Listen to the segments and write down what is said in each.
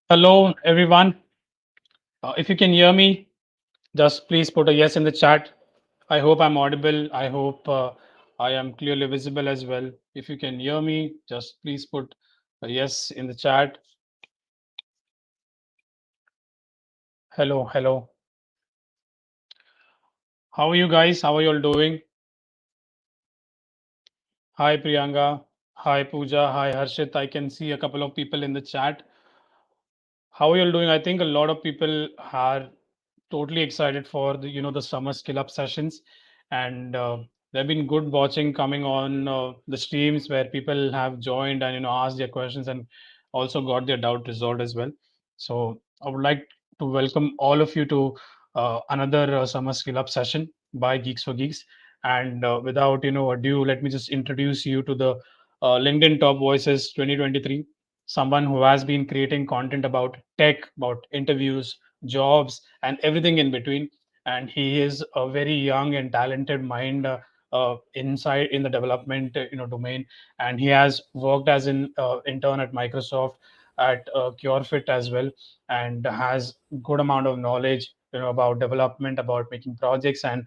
Hello, everyone. If you can hear me, just please put a yes in the chat. I hope I'm audible. I hope I am clearly visible as well. If you can hear me, just please put a yes in the chat. Hello, hello. How are you guys? How are you all doing? Hi, Priyanka. Hi, Pooja. Hi, Harshit. I can see a couple of people in the chat. How are you all doing? I think a lot of people are totally excited for the summer skill up sessions, and there have been good watching coming on the streams where people have joined and asked their questions and also got their doubt resolved as well. So I would like to welcome all of you to another summer skill up session by Geeks for Geeks. And without ado, let me just introduce you to the LinkedIn Top Voices 2023, someone who has been creating content about tech, about interviews, jobs, and everything in between. And he is a very young and talented mind inside in the development domain. And he has worked as an intern at Microsoft, at CureFit as well, and has good amount of knowledge about development, about making projects. And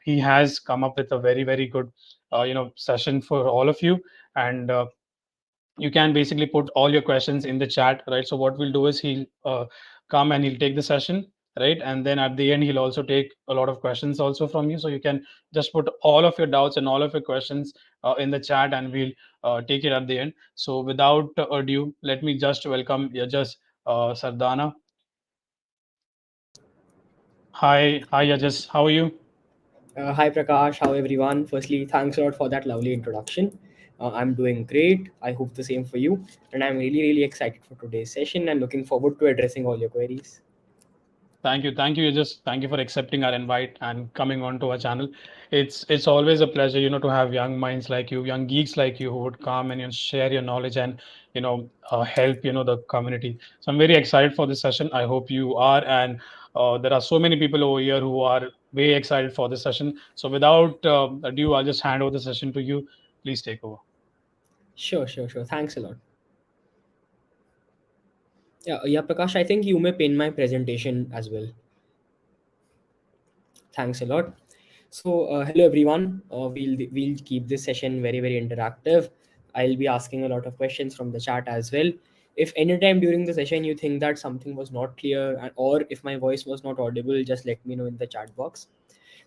he has come up with a very good session for all of you. And you can basically put all your questions in the chat, right? So what we'll do is he'll come and he'll take the session, right? And then at the end he'll also take a lot of questions also from you, so you can just put all of your doubts and all of your questions in the chat, and we'll take it at the end. So without ado, let me just welcome Yajas Sardana. Hi Yajas, how are you? Hi Prakash, how everyone? Firstly, thanks a lot for that lovely introduction. I'm doing great. I hope the same for you. And I'm really excited for today's session and looking forward to addressing all your queries. Thank you, just thank you for accepting our invite and coming on to our channel. It's always a pleasure, to have young minds like you, young geeks like you, who would come and share your knowledge and help the community. So I'm very excited for this session. I hope you are, and there are so many people over here who are very excited for this session. So without ado, I'll just hand over the session to you. Please take over. Sure. Thanks a lot. Yeah, Prakash, I think you may pin my presentation as well. Thanks a lot. So, hello everyone. We'll keep this session very interactive. I'll be asking a lot of questions from the chat as well. If anytime during the session you think that something was not clear or if my voice was not audible, just let me know in the chat box.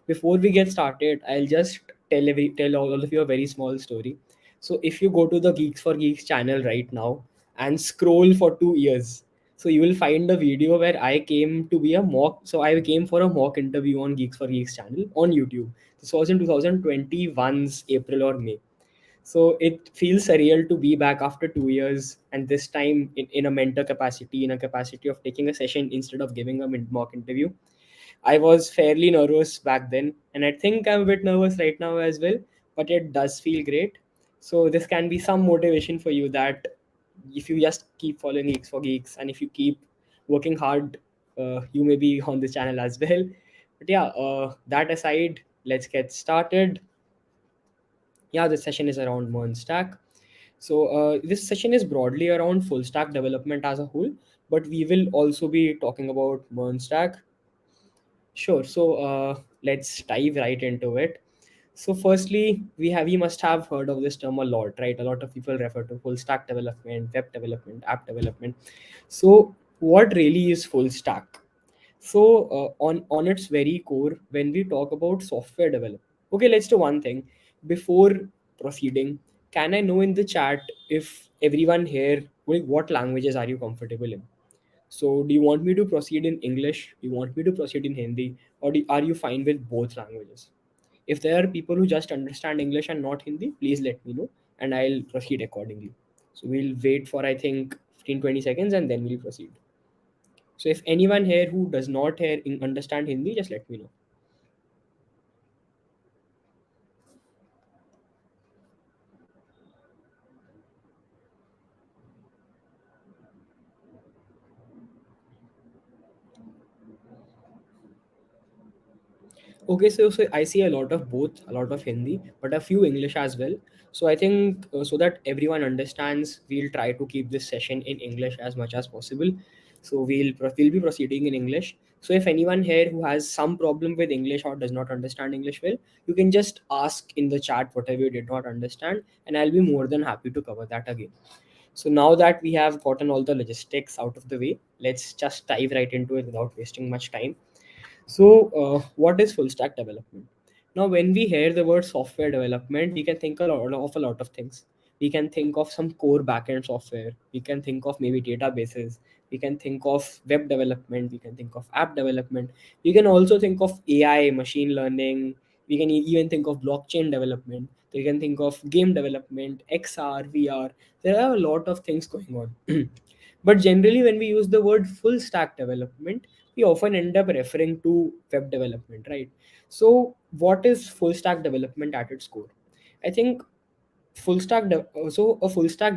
Before we get started, I'll just tell all of you a very small story. So if you go to the Geeks for Geeks channel right now and scroll for 2 years, so you will find a video where I came to be a mock. So I came for a mock interview on Geeks for Geeks channel on YouTube. This was in 2021's April or May. So it feels surreal to be back after 2 years, and this time in a mentor capacity, in a capacity of taking a session instead of giving a mock interview. I was fairly nervous back then, and I think I'm a bit nervous right now as well, but it does feel great. So, this can be some motivation for you that if you just keep following Geeks for Geeks and if you keep working hard, you may be on this channel as well. But yeah, that aside, let's get started. Yeah, this session is around Mern Stack. So, this session is broadly around full stack development as a whole, but we will also be talking about Mern Stack. Sure. So let's dive right into it. So firstly, we must have heard of this term a lot, right? A lot of people refer to full stack development, web development, app development. So what really is full stack? So on its very core, when we talk about software development, okay, let's do one thing before proceeding. Can I know in the chat if everyone here, what languages are you comfortable in? So, do you want me to proceed in English? Do you want me to proceed in Hindi? Or are you fine with both languages? If there are people who just understand English and not Hindi, please let me know and I'll proceed accordingly. So, we'll wait for, I think, 15-20 seconds and then we'll proceed. So, if anyone here who does not understand Hindi, just let me know. Okay, so I see a lot of both, a lot of Hindi, but a few English as well. So I think so that everyone understands, we'll try to keep this session in English as much as possible. So we'll be proceeding in English. So if anyone here who has some problem with English or does not understand English well, you can just ask in the chat whatever you did not understand, and I'll be more than happy to cover that again. So now that we have gotten all the logistics out of the way, let's just dive right into it without wasting much time. So, what is full stack development? Now, when we hear the word software development, we can think a lot of things. We can think of some core backend software. We can think of maybe databases. We can think of web development. We can think of app development. We can also think of AI, machine learning. We can even think of blockchain development. We can think of game development, XR, VR. There are a lot of things going on. But generally, when we use the word full stack development, we often end up referring to web development, right? So, what is full stack development at its core? I think a full stack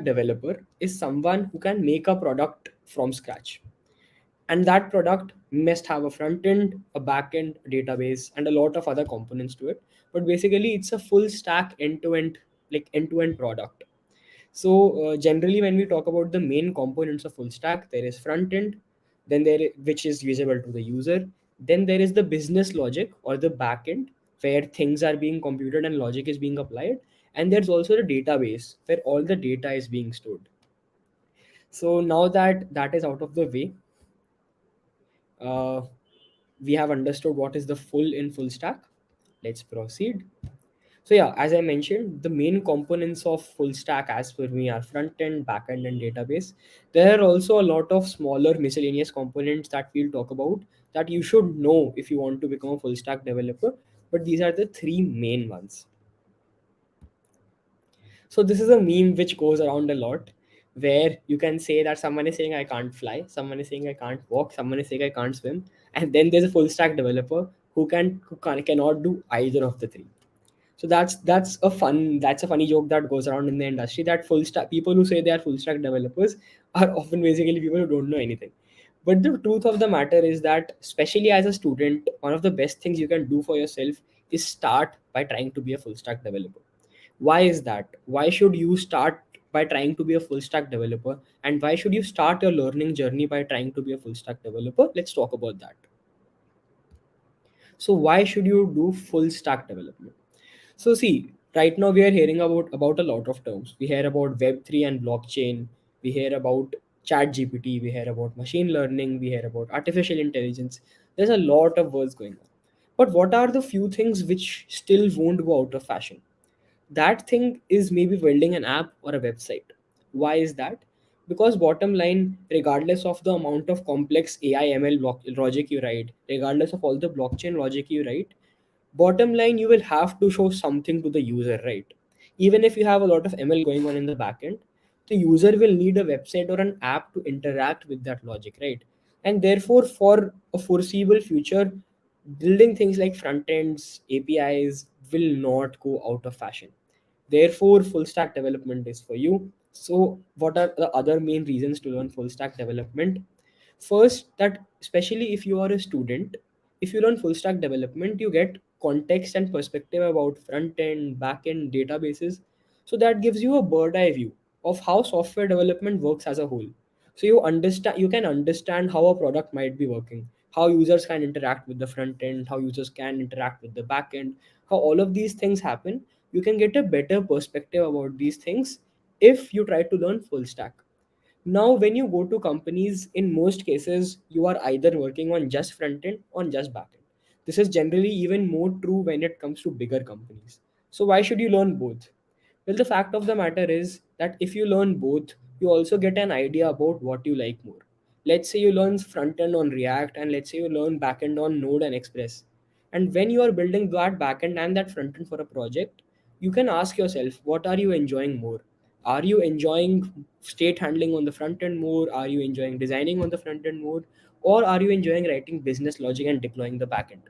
developer is someone who can make a product from scratch, and that product must have a front end, a back end, a database, and a lot of other components to it. But basically, it's a full stack end to end product. So generally, when we talk about the main components of full stack, there is front end, which is visible to the user. Then there is the business logic or the back end, where things are being computed and logic is being applied. And there's also the database where all the data is being stored. So now that that is out of the way, uh, we have understood what is the full stack. Let's proceed. So yeah, as I mentioned, the main components of full stack as per me are front end, back end, and database. There are also a lot of smaller miscellaneous components that we'll talk about that you should know if you want to become a full stack developer. But these are the three main ones. So this is a meme which goes around a lot, where you can say that someone is saying I can't fly, someone is saying I can't walk, someone is saying I can't swim, and then there's a full stack developer cannot do either of the three. So that's a funny joke that goes around in the industry, that full stack people who say they are full stack developers are often basically people who don't know anything. But the truth of the matter is that, especially as a student, one of the best things you can do for yourself is start by trying to be a full stack developer. Why is that? Why should you start by trying to be a full stack developer, and why should you start your learning journey by trying to be a full stack developer? Let's talk about that. So why should you do full stack development? So see, right now we are hearing about a lot of terms. We hear about Web3 and blockchain. We hear about Chat GPT. We hear about machine learning. We hear about artificial intelligence. There's a lot of words going on. But what are the few things which still won't go out of fashion? That thing is maybe building an app or a website. Why is that? Because bottom line, regardless of the amount of complex AI ML logic you write, regardless of all the blockchain logic you write, bottom line, you will have to show something to the user, right? Even if you have a lot of ML going on in the backend, the user will need a website or an app to interact with that logic, right? And therefore, for a foreseeable future, building things like front ends, APIs will not go out of fashion. Therefore, full stack development is for you. So, what are the other main reasons to learn full stack development? First, that especially if you are a student, if you learn full stack development, you get context and perspective about front end, back end, databases. So that gives you a bird eye view of how software development works as a whole. So you can understand how a product might be working, how users can interact with the front end, how users can interact with the back end, how all of these things happen. You can get a better perspective about these things if you try to learn full stack. Now, when you go to companies, in most cases, you are either working on just front end or just back end. This is generally even more true when it comes to bigger companies. So, why should you learn both? Well, the fact of the matter is that if you learn both, you also get an idea about what you like more. Let's say you learn front end on React, and let's say you learn back end on Node and Express. And when you are building that back end and that front end for a project, you can ask yourself, what are you enjoying more? Are you enjoying state handling on the front end more? Are you enjoying designing on the front end more? Or are you enjoying writing business logic and deploying the back end?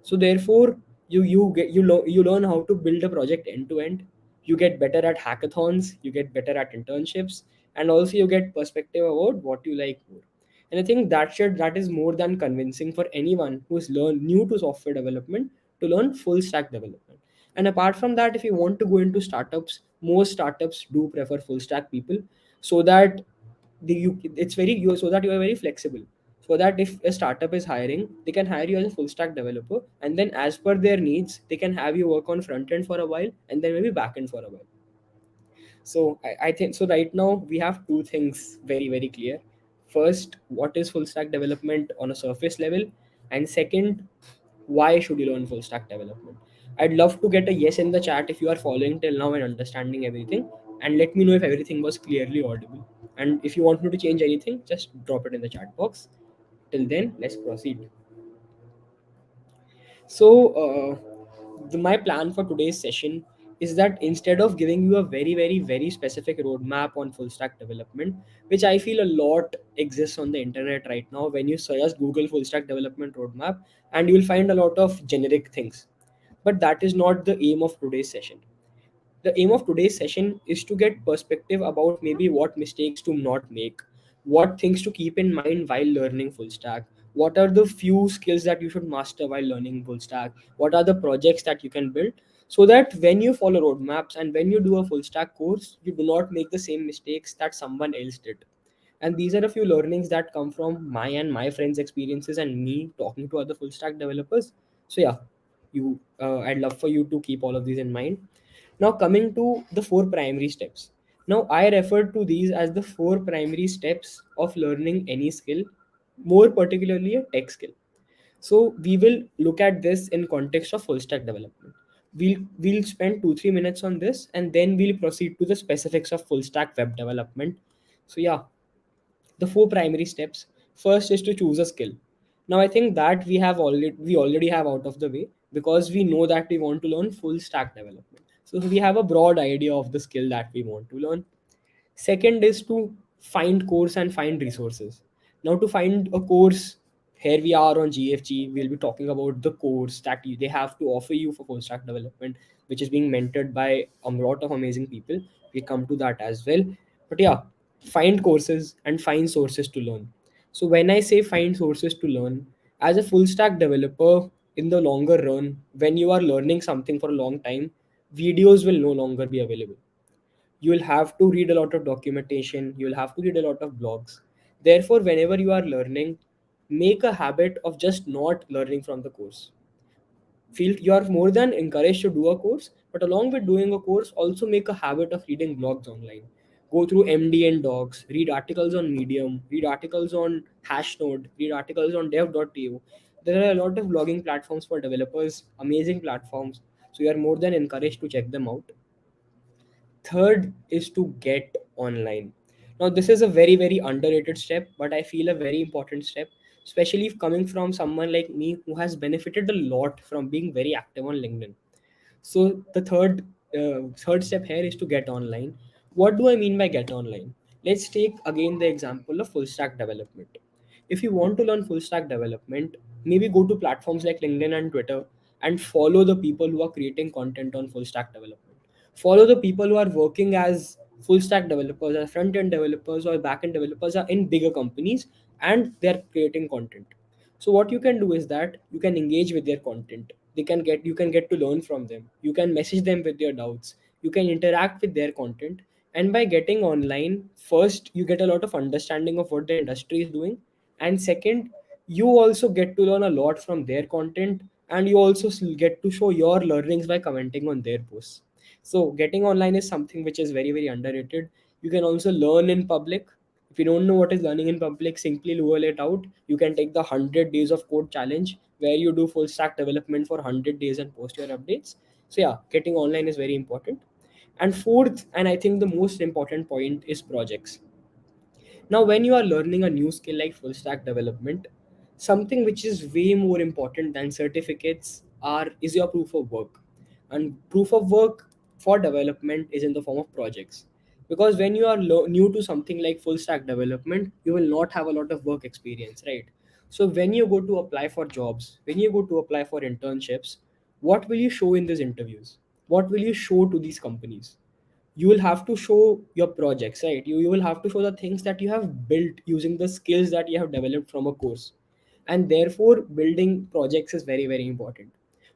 So therefore, you learn how to build a project end to end. You get better at hackathons, you get better at internships, and also you get perspective about what you like more. And I think that is more than convincing for anyone who is learn new to software development to learn full stack development. And apart from that, if you want to go into startups, most startups do prefer full stack people, so that it's very you so that you are very flexible, so that if a startup is hiring, they can hire you as a full stack developer, and then as per their needs they can have you work on front end for a while and then maybe back end for a while. So I think so right now we have two things very very clear. First, what is full stack development on a surface level, and second, why should you learn full stack development? I'd love to get a yes in the chat if you are following till now and understanding everything, and let me know if everything was clearly audible. And if you want me to change anything, just drop it in the chat box. Till then, let's proceed. So, my plan for today's session is that instead of giving you a very, very, very specific roadmap on full stack development, which I feel a lot exists on the internet right now, when you just Google full stack development roadmap, and you will find a lot of generic things. But that is not the aim of today's session. The aim of today's session is to get perspective about maybe what mistakes to not make, what things to keep in mind while learning full stack, what are the few skills that you should master while learning full stack, what are the projects that you can build, so that when you follow roadmaps and when you do a full stack course, you do not make the same mistakes that someone else did. And these are a few learnings that come from my and my friends' experiences and me talking to other full stack developers. So yeah, I'd love for you to keep all of these in mind. Now, coming to the four primary steps. Now, I refer to these as the four primary steps of learning any skill, more particularly a tech skill. So, we will look at this in context of full stack development. We'll spend 2-3 minutes on this, and then we'll proceed to the specifics of full stack web development. So, yeah, the four primary steps. First is to choose a skill. Now I think that we already have out of the way, because we know that we want to learn full stack development, so we have a broad idea of the skill that we want to learn. Second is to find course and find resources. Now, to find a course, here we are on GFG. We'll be talking about the course that they have to offer you for full stack development, which is being mentored by a lot of amazing people. We come to that as well. But yeah, find courses and find sources to learn. So when I say find sources to learn, as a full stack developer, in the longer run, when you are learning something for a long time, videos will no longer be available. You will have to read a lot of documentation, you will have to read a lot of blogs. Therefore, whenever you are learning, make a habit of just not learning from the course. Feel you are more than encouraged to do a course, but along with doing a course, also make a habit of reading blogs online. Go through MDN docs, read articles on Medium, read articles on Hashnode, read articles on dev.to. There are a lot of blogging platforms for developers, amazing platforms, so you are more than encouraged to check them out. Third is to get online. Now this is a very very underrated step, but I feel a very important step, especially if coming from someone like me who has benefited a lot from being very active on LinkedIn. So the third step here is to get online. What do I mean by get online? Let's take again the example of full stack development. If you want to learn full stack development, maybe go to platforms like LinkedIn and Twitter and follow the people who are creating content on full stack development. Follow the people who are working as full stack developers, or front end developers, or back end developers are in bigger companies, and they're creating content. So what you can do is that you can engage with their content. You can get to learn from them. You can message them with your doubts. You can interact with their content. And by getting online, first you get a lot of understanding of what the industry is doing, and second, you also get to learn a lot from their content, and you also get to show your learnings by commenting on their posts. So getting online is something which is very very underrated. You can also learn in public. If you don't know what is learning in public, simply Google it out. You can take the 100 days of code challenge, where you do full stack development for 100 days and post your updates. So yeah, getting online is very important. And fourth, and I think the most important point, is projects. Now, when you are learning a new skill like full stack development, something which is way more important than certificates is your proof of work. And proof of work for development is in the form of projects. Because when you are new to something like full stack development, you will not have a lot of work experience, right? So when you go to apply for jobs, when you go to apply for internships, what will you show in these interviews? What will you show to these companies? You will have to show your projects, right? You will have to show the things that you have built using the skills that you have developed from a course. And therefore building projects is very very important.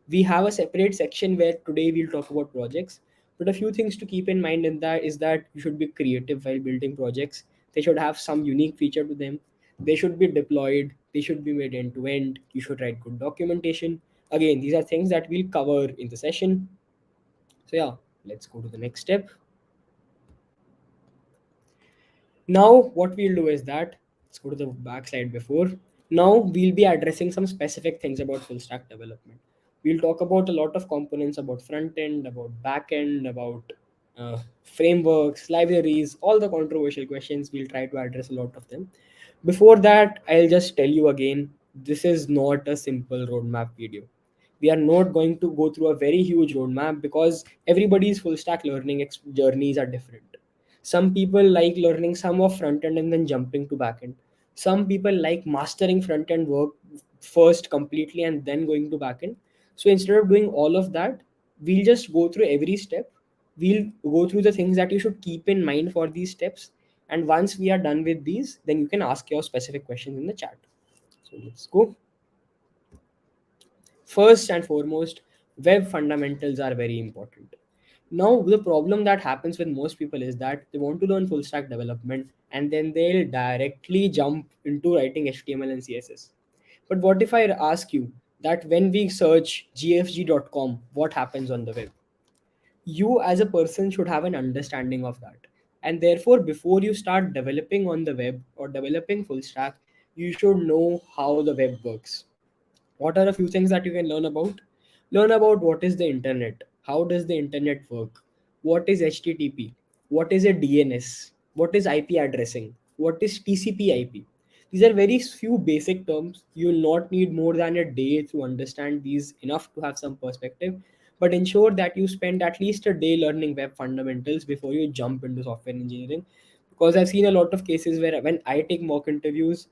We have a separate section where today we'll talk about projects. But a few things to keep in mind in that is that you should be creative while building projects. They should have some unique feature to them. They should be deployed. They should be made end to end. You should write good documentation. Again, these are things that we'll cover in the session. So yeah, let's go to the next step. Now, what we'll do is that let's go to the back slide before. Now, we'll be addressing some specific things about full stack development. We'll talk about a lot of components about front end, about back end, about frameworks, libraries, all the controversial questions. We'll try to address a lot of them. Before that, I'll just tell you again this is not a simple roadmap video. We are not going to go through a very huge roadmap because everybody's full stack learning journeys are different. Some people like learning some of front end and then jumping to back end. Some people like mastering front end work first completely and then going to back end. So instead of doing all of that, we'll just go through every step. We'll go through the things that you should keep in mind for these steps. And once we are done with these, then you can ask your specific questions in the chat. So let's go. First and foremost, web fundamentals are very important. Now, the problem that happens with most people is that they want to learn full stack development and then they'll directly jump into writing HTML and CSS. But what if I ask you that when we search gfg.com, what happens on the web? You, as a person, should have an understanding of that. And therefore, before you start developing on the web or developing full stack, you should know how the web works. What are a few things that you can learn about? Learn about what is the internet, how does the internet work, what is HTTP, what is a DNS, what is IP addressing, what is TCP/IP. These are very few basic terms. You will not need more than a day to understand these enough to have some perspective. But ensure that you spend at least a day learning web fundamentals before you jump into software engineering. Because I've seen a lot of cases where when I take mock interviews,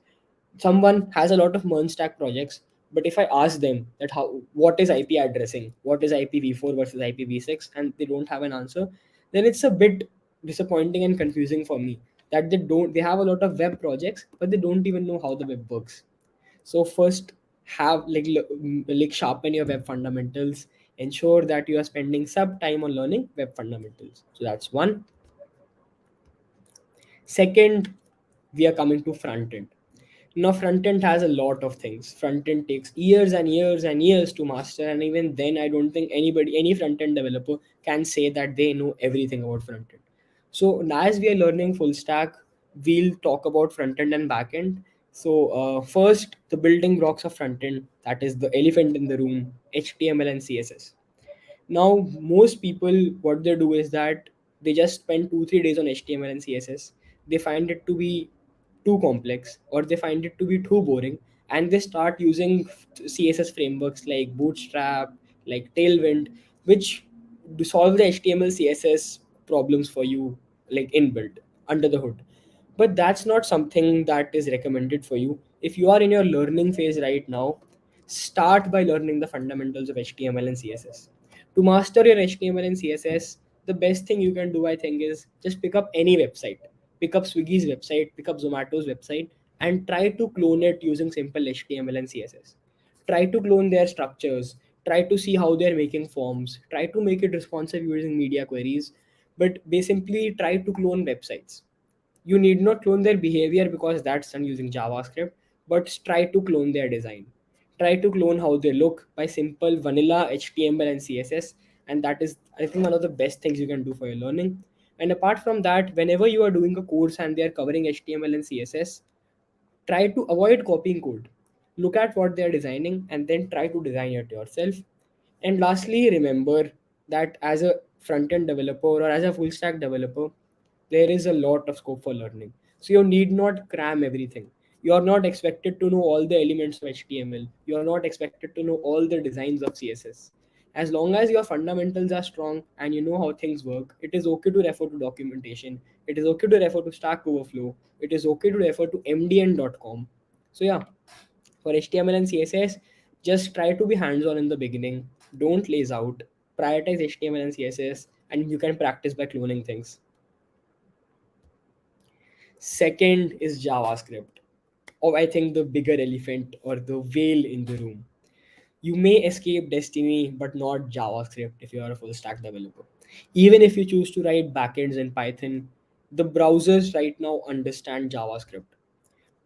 someone has a lot of MERN stack projects, but if I ask them that how what is IP addressing, what is IPv4 versus IPv6, and they don't have an answer, then it's a bit disappointing and confusing for me that they have a lot of web projects, but they don't even know how the web works. So first, have like sharpen your web fundamentals. Ensure that you are spending some time on learning web fundamentals. So that's one. Second, we are coming to front end. Now, front end has a lot of things. Front end takes years and years and years to master, and even then, I don't think any front end developer can say that they know everything about front end. So, as we are learning full stack, we'll talk about front end and back end. So, first, the building blocks of front end, that is the elephant in the room, HTML and CSS. Now, most people, what they do is that they just spend 2 3 days on HTML and CSS. They find it to be too complex or they find it to be too boring, and they start using CSS frameworks like Bootstrap, like Tailwind, which do solve the HTML CSS problems for you, like inbuilt under the hood. But that's not something that is recommended for you. If you are in your learning phase right now, start by learning the fundamentals of HTML and CSS. To master your HTML and CSS, the best thing you can do, I think, is just pick up any website. Pick up Swiggy's website, pick up Zomato's website, and try to clone it using simple HTML and CSS. Try to clone their structures, try to see how they're making forms, try to make it responsive using media queries, but basically try to clone websites. You need not clone their behavior because that's done using JavaScript, but try to clone their design. Try to clone how they look by simple vanilla HTML and CSS, and that is, I think, one of the best things you can do for your learning. And apart from that, whenever you are doing a course and they are covering HTML and CSS, try to avoid copying code. Look at what they are designing and then try to design it yourself. And lastly, remember that as a front end developer or as a full stack developer, there is a lot of scope for learning. So you need not cram everything. You are not expected to know all the elements of HTML. You are not expected to know all the designs of CSS. As long as your fundamentals are strong and you know how things work, it is okay to refer to documentation. It is okay to refer to Stack Overflow. It is okay to refer to mdn.com. So yeah, for HTML and CSS, just try to be hands-on in the beginning. Don't laze out. Prioritize HTML and CSS, and you can practice by cloning things. Second is JavaScript. Or I think the bigger elephant or the whale in the room. You may escape Destiny, but not JavaScript if you are a full stack developer. Even if you choose to write backends in Python, the browsers right now understand JavaScript.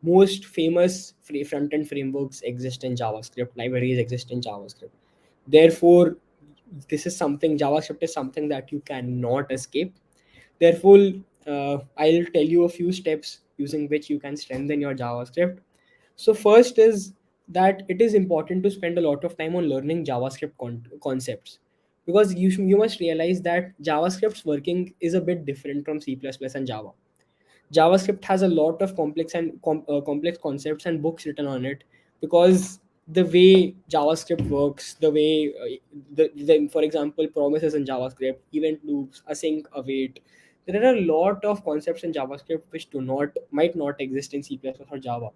Most famous front-end frameworks exist in JavaScript, libraries exist in JavaScript. Therefore, this is something, JavaScript is something that you cannot escape. Therefore, I'll tell you a few steps using which you can strengthen your JavaScript. So first is that it is important to spend a lot of time on learning JavaScript concepts, because you must realize that JavaScript's working is a bit different from C++ and Java. JavaScript has a lot of complex concepts and books written on it, because the way JavaScript works, the way for example, promises in JavaScript, event loops, async, await. There are a lot of concepts in JavaScript which do not might not exist in C++ or Java.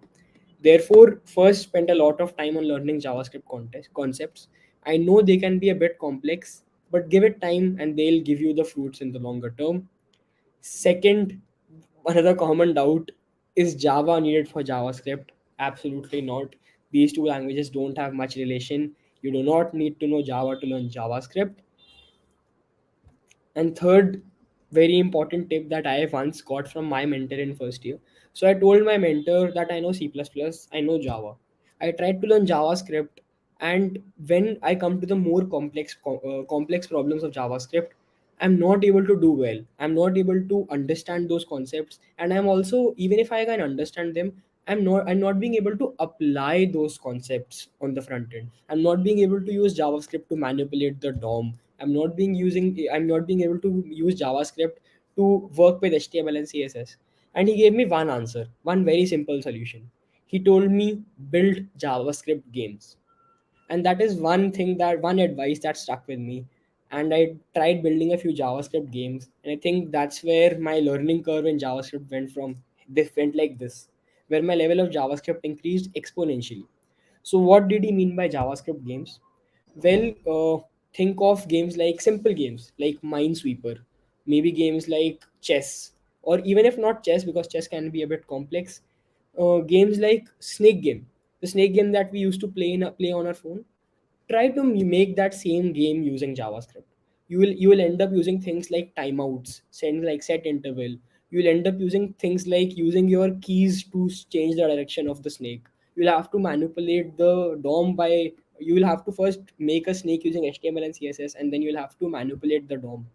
Therefore, first spend a lot of time on learning JavaScript concepts. I know they can be a bit complex, but give it time and they'll give you the fruits in the longer term. Second, another common doubt, is Java needed for JavaScript? Absolutely not. These two languages don't have much relation. You do not need to know Java to learn JavaScript. And third, very important tip that I once got from my mentor in first year. So I told my mentor that I know C++, I know Java. I tried to learn JavaScript, and when I come to the more complex problems of JavaScript, I'm not able to do well. I'm not able to understand those concepts, and I'm also, even if I can understand them, I'm not being able to apply those concepts on the front end. I'm not being able to use JavaScript to manipulate the DOM. I'm not being able to use JavaScript to work with HTML and CSS. And he gave me one answer, one very simple solution. He told me, build JavaScript games. And that is one advice that stuck with me. And I tried building a few JavaScript games, and I think that's where my learning curve in JavaScript went like this, where my level of JavaScript increased exponentially. So what did he mean by JavaScript games? Well, think of games like simple games like Minesweeper, maybe games like chess, or even if not chess, because chess can be a bit complex, games like Snake Game, the snake game that we used to play on our phone. Try to make that same game using JavaScript. You will end up using things like timeouts, set interval. You'll end up using things like using your keys to change the direction of the snake. You'll have to manipulate the DOM by You will have to first make a snake using HTML and CSS, and then you'll have to manipulate the DOM.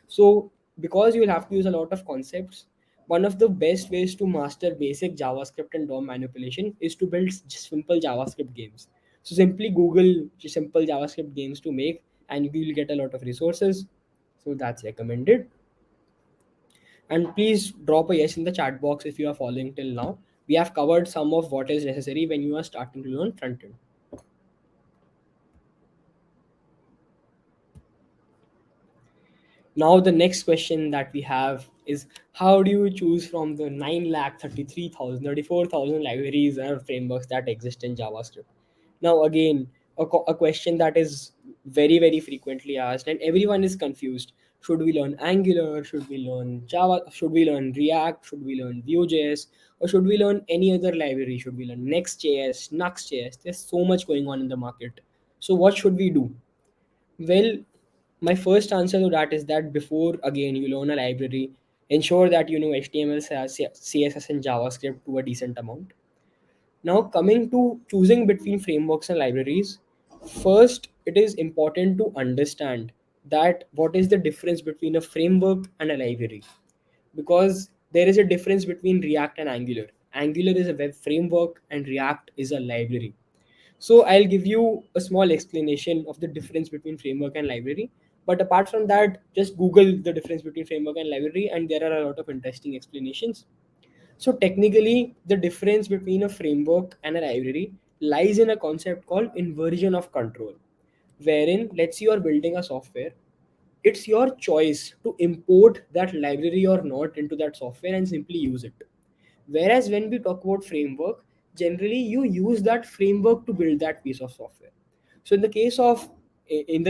So because you'll have to use a lot of concepts, one of the best ways to master basic JavaScript and DOM manipulation is to build simple JavaScript games. So simply Google simple JavaScript games to make, and you will get a lot of resources. So that's recommended. And please drop a yes in the chat box if you are following till now. We have covered some of what is necessary when you are starting to learn front end. Now the next question that we have is, how do you choose from the 9,33,034,000 libraries and frameworks that exist in JavaScript? Now again, a question that is very frequently asked, and everyone is confused. Should we learn Angular? Should we learn Java? Should we learn React? Should we learn Vue.js? Or should we learn any other library? Should we learn Next.js, Nux.js? There's so much going on in the market. So what should we do? Well, my first answer to that is that before again you learn a library, ensure that you know HTML, CSS, and JavaScript to a decent amount. Now, coming to choosing between frameworks and libraries, first it is important to understand that what is the difference between a framework and a library, because there is a difference between React and Angular. Angular is a web framework and React is a library. So I'll give you a small explanation of the difference between framework and library. But apart from that, just Google the difference between framework and library, and there are a lot of interesting explanations. So technically, the difference between a framework and a library lies in a concept called inversion of control, wherein, let's say you are building a software, it's your choice to import that library or not into that software and simply use it. Whereas when we talk about framework, generally you use that framework to build that piece of software. So in the case of a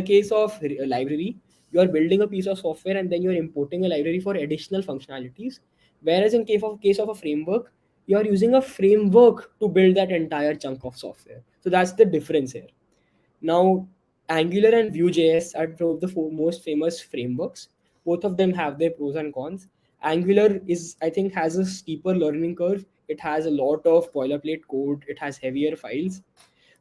library, you are building a piece of software and then you are importing a library for additional functionalities. Whereas in case of a framework, you are using a framework to build that entire chunk of software. So that's the difference here. Now, Angular and Vue.js are two of the most famous frameworks. Both of them have their pros and cons. Angular is, I think, has a steeper learning curve. It has a lot of boilerplate code. It has heavier files.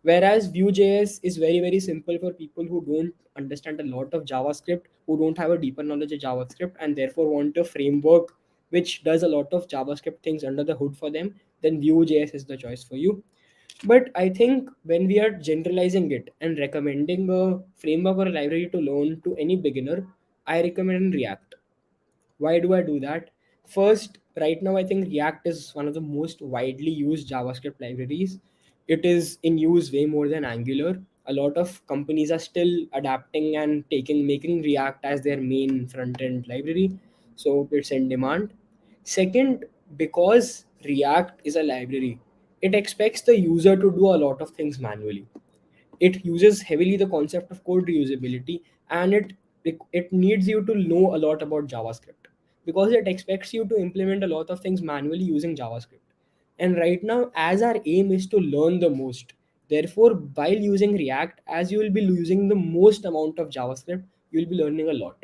Whereas Vue.js is very, very simple for people who don't understand a lot of JavaScript, who don't have a deeper knowledge of JavaScript, and therefore want a framework which does a lot of JavaScript things under the hood for them. Then Vue.js is the choice for you. But I think when we are generalizing it and recommending a framework or a library to learn to any beginner, I recommend React. Why do I do that? First, right now, I think React is one of the most widely used JavaScript libraries. It is in use way more than Angular. A lot of companies are still adapting and making React as their main front end library. So it's in demand. Second, because React is a library, it expects the user to do a lot of things manually. It uses heavily the concept of code reusability, and it needs you to know a lot about JavaScript because it expects you to implement a lot of things manually using JavaScript. And right now, as our aim is to learn the most, therefore while using React, as you will be using the most amount of JavaScript, you will be learning a lot.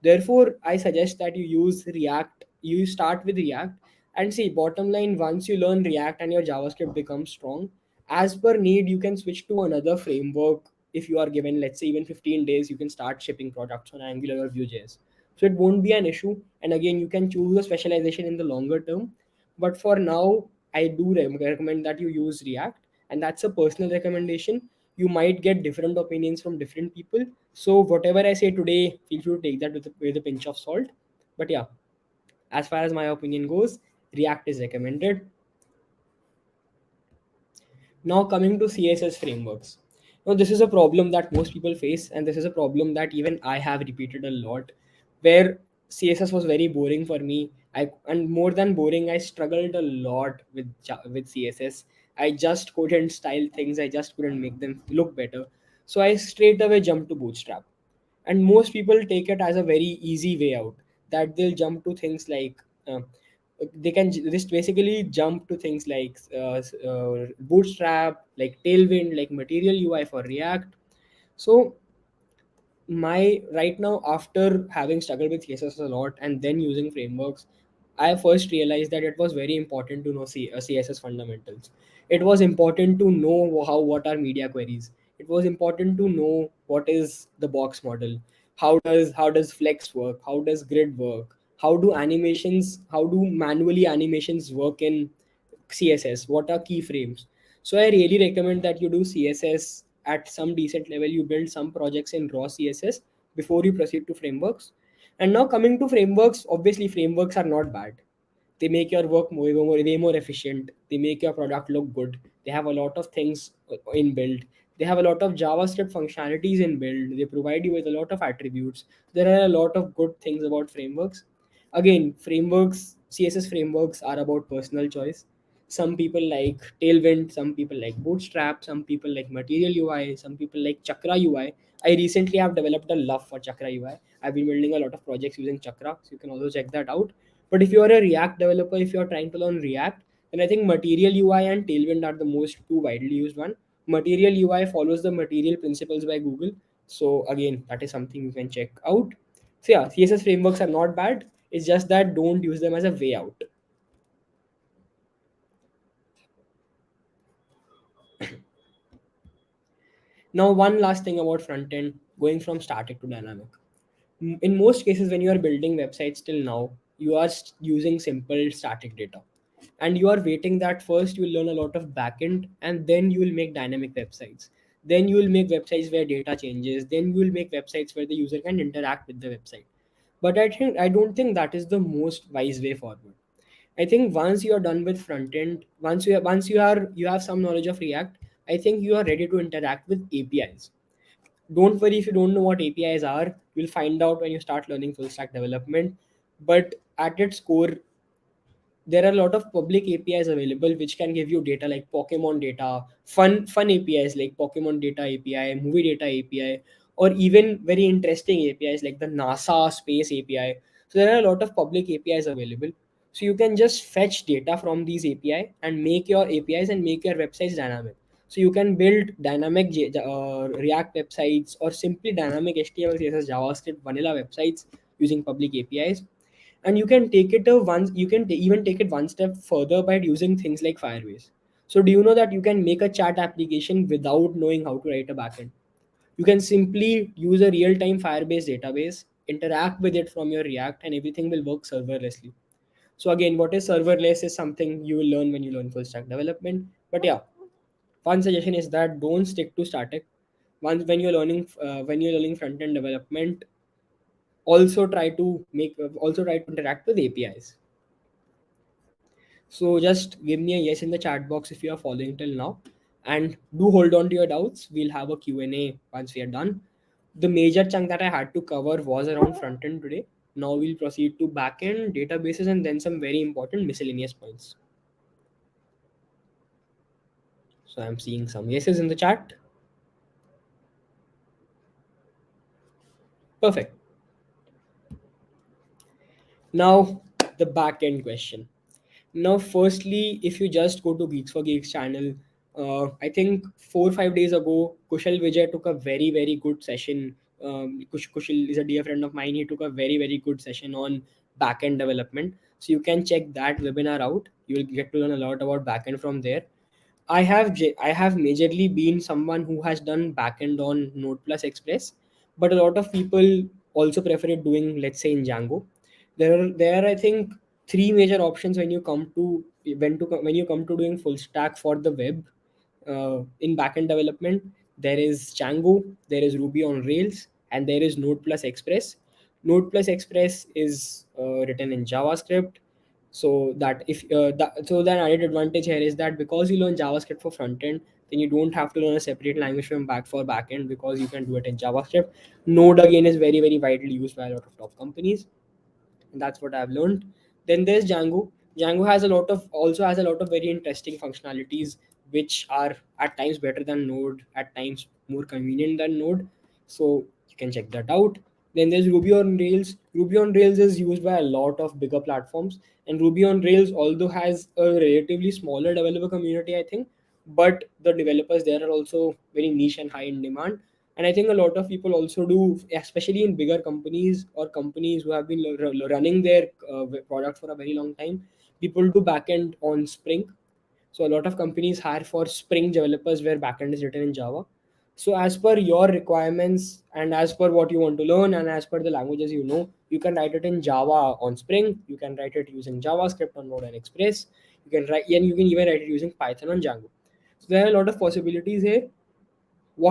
Therefore, I suggest that you use React. You start with React and see, bottom line, once you learn React and your JavaScript becomes strong, as per need, you can switch to another framework. If you are given, let's say, even 15 days, you can start shipping products on Angular or Vue.js. So it won't be an issue. And again, you can choose a specialization in the longer term. But for now, I do recommend that you use React. And that's a personal recommendation. You might get different opinions from different people, so whatever I say today, feel free to take that with a pinch of salt. But yeah, as far as my opinion goes, React is recommended. Now coming to CSS frameworks. Now this is a problem that most people face, and this is a problem that even I have repeated a lot, where CSS was very boring for me. And more than boring, I struggled a lot with CSS. I just couldn't style things. I just couldn't make them look better. So I straight away jumped to Bootstrap. And most people take it as a very easy way out, that they'll jump to things like they can just basically jump to things like Bootstrap, like Tailwind, like Material UI for React. So my right now, after having struggled with CSS a lot and then using frameworks, I first realized that it was very important to know CSS fundamentals. It was important to know what are media queries. It was important to know what is the box model. How does flex work? How does grid work? How do manually animations work in CSS? What are keyframes? So I really recommend that you do CSS at some decent level. You build some projects in raw CSS before you proceed to frameworks. And now coming to frameworks, obviously frameworks are not bad. They make your work way more efficient. They make your product look good. They have a lot of things in build. They have a lot of JavaScript functionalities in build. They provide you with a lot of attributes. There are a lot of good things about frameworks. Again, frameworks, CSS frameworks are about personal choice. Some people like Tailwind, some people like Bootstrap, some people like Material UI, some people like Chakra UI. I recently have developed a love for Chakra UI. I've been building a lot of projects using Chakra, so you can also check that out. But if you are a React developer, if you are trying to learn React, then I think Material UI and Tailwind are the most two widely used one. Material UI follows the material principles by Google. So again, that is something you can check out. So yeah, CSS frameworks are not bad. It's just that don't use them as a way out. Now, one last thing about front end, going from static to dynamic. In most cases, when you are building websites till now, you are using simple static data. And you are waiting that first you will learn a lot of backend and then you will make dynamic websites. Then you will make websites where data changes. Then you will make websites where the user can interact with the website. But I don't think that is the most wise way forward. I think once you are done with front end, once you have some knowledge of React, I think you are ready to interact with APIs. Don't worry if you don't know what APIs are. You'll find out when you start learning full stack development. But at its core, there are a lot of public APIs available which can give you data like Pokemon data, fun APIs like Pokemon data API, movie data API, or even very interesting APIs like the NASA space API. So there are a lot of public APIs available. So you can just fetch data from these API and make your APIs and make your websites dynamic. So you can build dynamic React websites or simply dynamic HTML, CSS, JavaScript, vanilla websites using public APIs. And you can take it a one. You can even take it one step further by using things like Firebase. So do you know that you can make a chat application without knowing how to write a backend? You can simply use a real-time Firebase database, interact with it from your React, and everything will work serverlessly. So again, what is serverless is something you will learn when you learn full stack development. But yeah, one suggestion is that don't stick to static. Once when you're learning front end development, also try to interact with APIs. So just give me a yes in the chat box if you are following till now, and do hold on to your doubts. We'll have a Q&A once we are done. The major chunk that I had to cover was around front end today. Now we'll proceed to backend, databases, and then some very important miscellaneous points. So I'm seeing some yeses in the chat. Perfect. Now the backend question. Now, firstly, if you just go to Geeks for Geeks channel, I think 4 or 5 days ago, Kushal Vijay took a very good session. Kushal is a dear friend of mine. He took a very good session on backend development. So you can check that webinar out. You will get to learn a lot about backend from there. I have majorly been someone who has done backend on Node plus Express, but a lot of people also prefer it doing, let's say, in Django. There are I think three major options when you come to doing full stack for the web. In backend development, there is Django, there is Ruby on Rails, and there is Node plus Express. Node plus Express is written in JavaScript. So that if so the added advantage here is that because you learn JavaScript for front end, then you don't have to learn a separate language from back for backend because you can do it in JavaScript. Node again is very widely used by a lot of top companies. That's what I've learned. Then there's Django. Django has a lot of very interesting functionalities which are at times better than Node, at times more convenient than Node. So you can check that out. Then there's Ruby on Rails. Ruby on Rails is used by a lot of bigger platforms, and Ruby on Rails, although has a relatively smaller developer community, I think, but the developers there are also very niche and high in demand. And I think a lot of people also do, especially in bigger companies or companies who have been running their product for a very long time. People do backend on Spring. So a lot of companies hire for Spring developers where backend is written in Java. So as per your requirements and as per what you want to learn and as per the languages you know, you can write it in Java on Spring. You can write it using JavaScript on Node and Express. You can even write it using Python on Django. So there are a lot of possibilities here.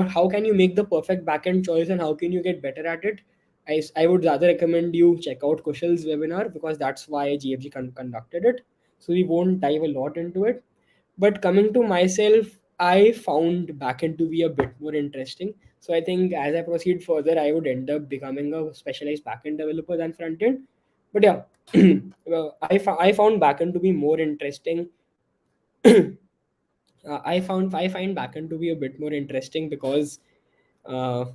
How can you make the perfect backend choice and how can you get better at it? I would rather recommend you check out Kushal's webinar because that's why GFG conducted it. So we won't dive a lot into it. But coming to myself, I found backend to be a bit more interesting. So I think as I proceed further, I would end up becoming a specialized backend developer than front end. But yeah, I found backend to be more interesting. I find backend to be a bit more interesting because uh,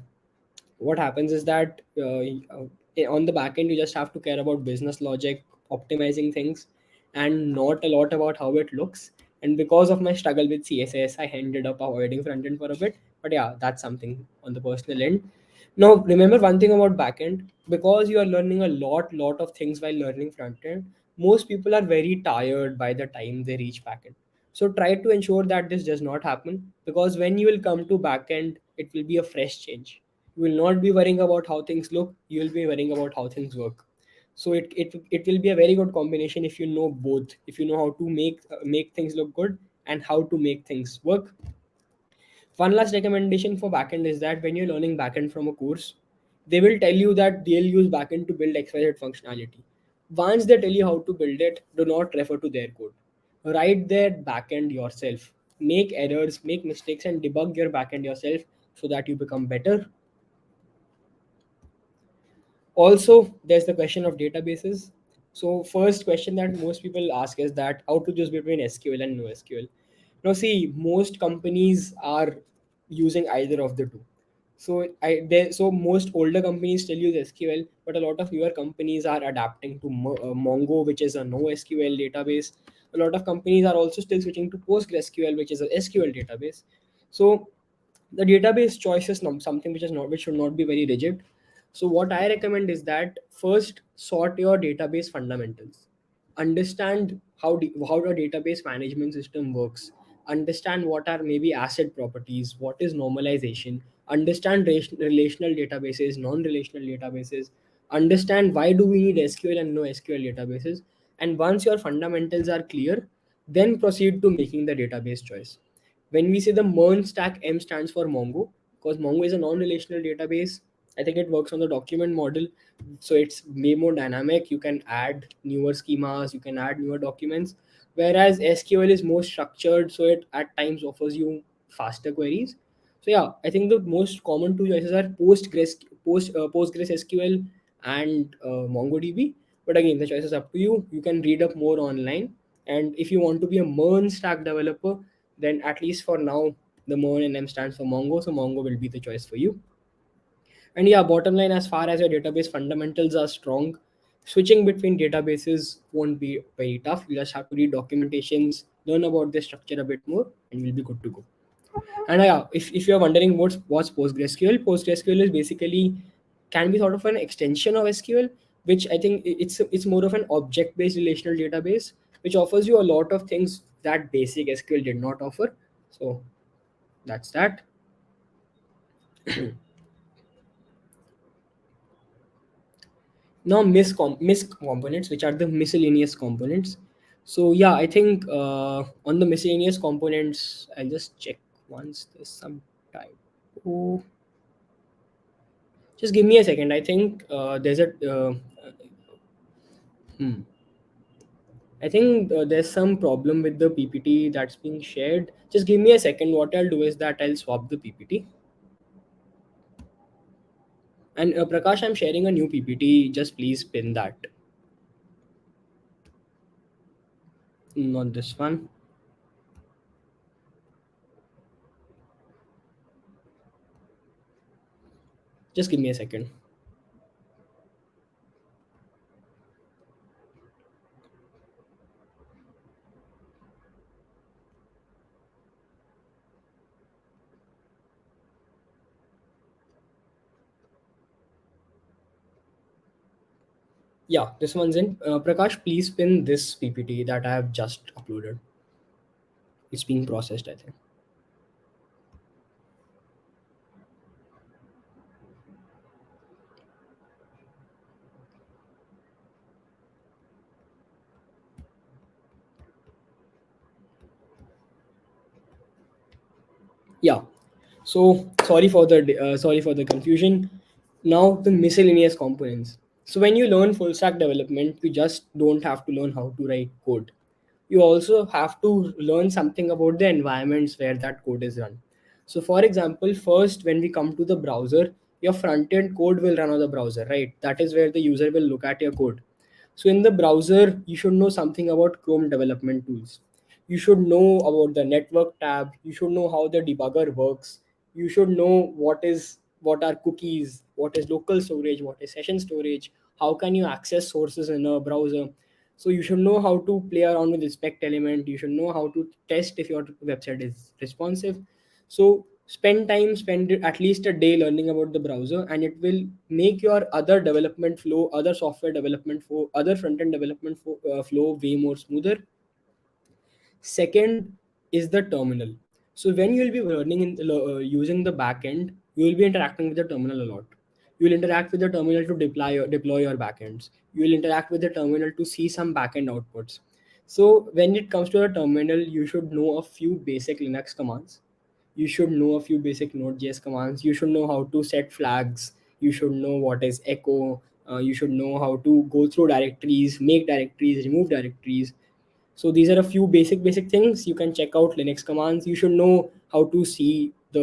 what happens is that on the back end you just have to care about business logic, optimizing things, and not a lot about how it looks. And because of my struggle with CSS, I ended up avoiding front end for a bit. But yeah, that's something on the personal end. Now remember one thing about backend: because you are learning a lot of things while learning front end, most people are very tired by the time they reach backend. So try to ensure that this does not happen, because when you will come to backend, it will be a fresh change. You will not be worrying about how things look, you will be worrying about how things work. So it will be a very good combination if you know both, if you know how to make things look good and how to make things work. One last recommendation for backend is that when you're learning backend from a course, they will tell you that they'll use backend to build XYZ functionality. Once they tell you how to build it, do not refer to their code. Write their backend yourself. Make errors, make mistakes, and debug your backend yourself so that you become better. Also, there's the question of databases. So first question that most people ask is that how to choose between SQL and NoSQL. Now see, most companies are using either of the two. So most older companies still use SQL, but a lot of newer companies are adapting to Mongo, which is a NoSQL database. A lot of companies are also still switching to PostgreSQL, which is a SQL database. So the database choice is something which should not be very rigid. So what I recommend is that first sort your database fundamentals, understand how the database management system works, understand what are maybe asset properties, what is normalization, understand relational databases, non-relational databases, understand why do we need SQL and no SQL databases. And once your fundamentals are clear, then proceed to making the database choice. When we say the MERN stack, M stands for Mongo, because Mongo is a non-relational database. I think it works on the document model, so it's way more dynamic. You can add newer schemas, you can add newer documents, whereas SQL is more structured, so it at times offers you faster queries. So yeah, I think the most common two choices are Postgres SQL and MongoDB. But again, the choice is up to you. You can read up more online, and if you want to be a MERN stack developer, then at least for now, the MERN and M stands for Mongo, so Mongo will be the choice for you. And yeah, bottom line, as far as your database fundamentals are strong, switching between databases won't be very tough. You just have to read documentations, learn about the structure a bit more, and you'll be good to go. And yeah, if you're wondering what's PostgreSQL, PostgreSQL is basically can be sort of an extension of SQL, which I think it's more of an object-based relational database, which offers you a lot of things that basic SQL did not offer. So that's that. Now mis components, which are the miscellaneous components. So yeah, I think on the miscellaneous components, I'll just check once there's some typo. Just give me a second. I think there's a hmm. I think there's some problem with the PPT that's being shared. Just give me a second. What I'll do is that I'll swap the PPT. And Prakash, I'm sharing a new PPT. Just please pin that. Not this one. Just give me a second. Yeah, this one's in. Prakash, please pin this PPT that I have just uploaded. It's being processed, I think. Yeah. So sorry for the confusion. Now the miscellaneous components. So when you learn full stack development, you just don't have to learn how to write code. You also have to learn something about the environments where that code is run. So for example, first when we come to the browser, your front end code will run on the browser, right? That is where the user will look at your code. So in the browser, you should know something about Chrome development tools. You should know about the network tab. You should know how the debugger works. You should know what are cookies, what is local storage, what is session storage, how can you access sources in a browser. So you should know how to play around with inspect element. You should know how to test if your website is responsive. So spend at least a day learning about the browser, and it will make your other development flow, other software development flow, other front end development flow way more smoother. Second is the terminal. So when you will be learning using the backend, you will be interacting with the terminal a lot. You will interact with the terminal to deploy your backends. You will interact with the terminal to see some backend outputs. So when it comes to a terminal, you should know a few basic Linux commands. You should know a few basic Node.js commands. You should know how to set flags. You should know what is echo. You should know how to go through directories, make directories, remove directories. So these are a few basic things. You can check out Linux commands. You should know how to see the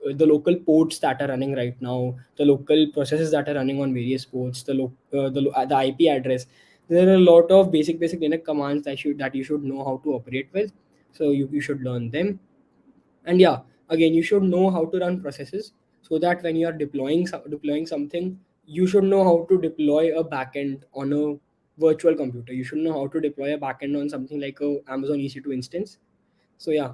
local ports that are running right now, the local processes that are running on various ports, the IP address. There are a lot of basic Linux commands that you should know how to operate with. So you should learn them. And yeah, again, you should know how to run processes, so that when you are deploying something, you should know how to deploy a backend on a virtual computer. You should know how to deploy a backend on something like a Amazon EC2 instance. So yeah,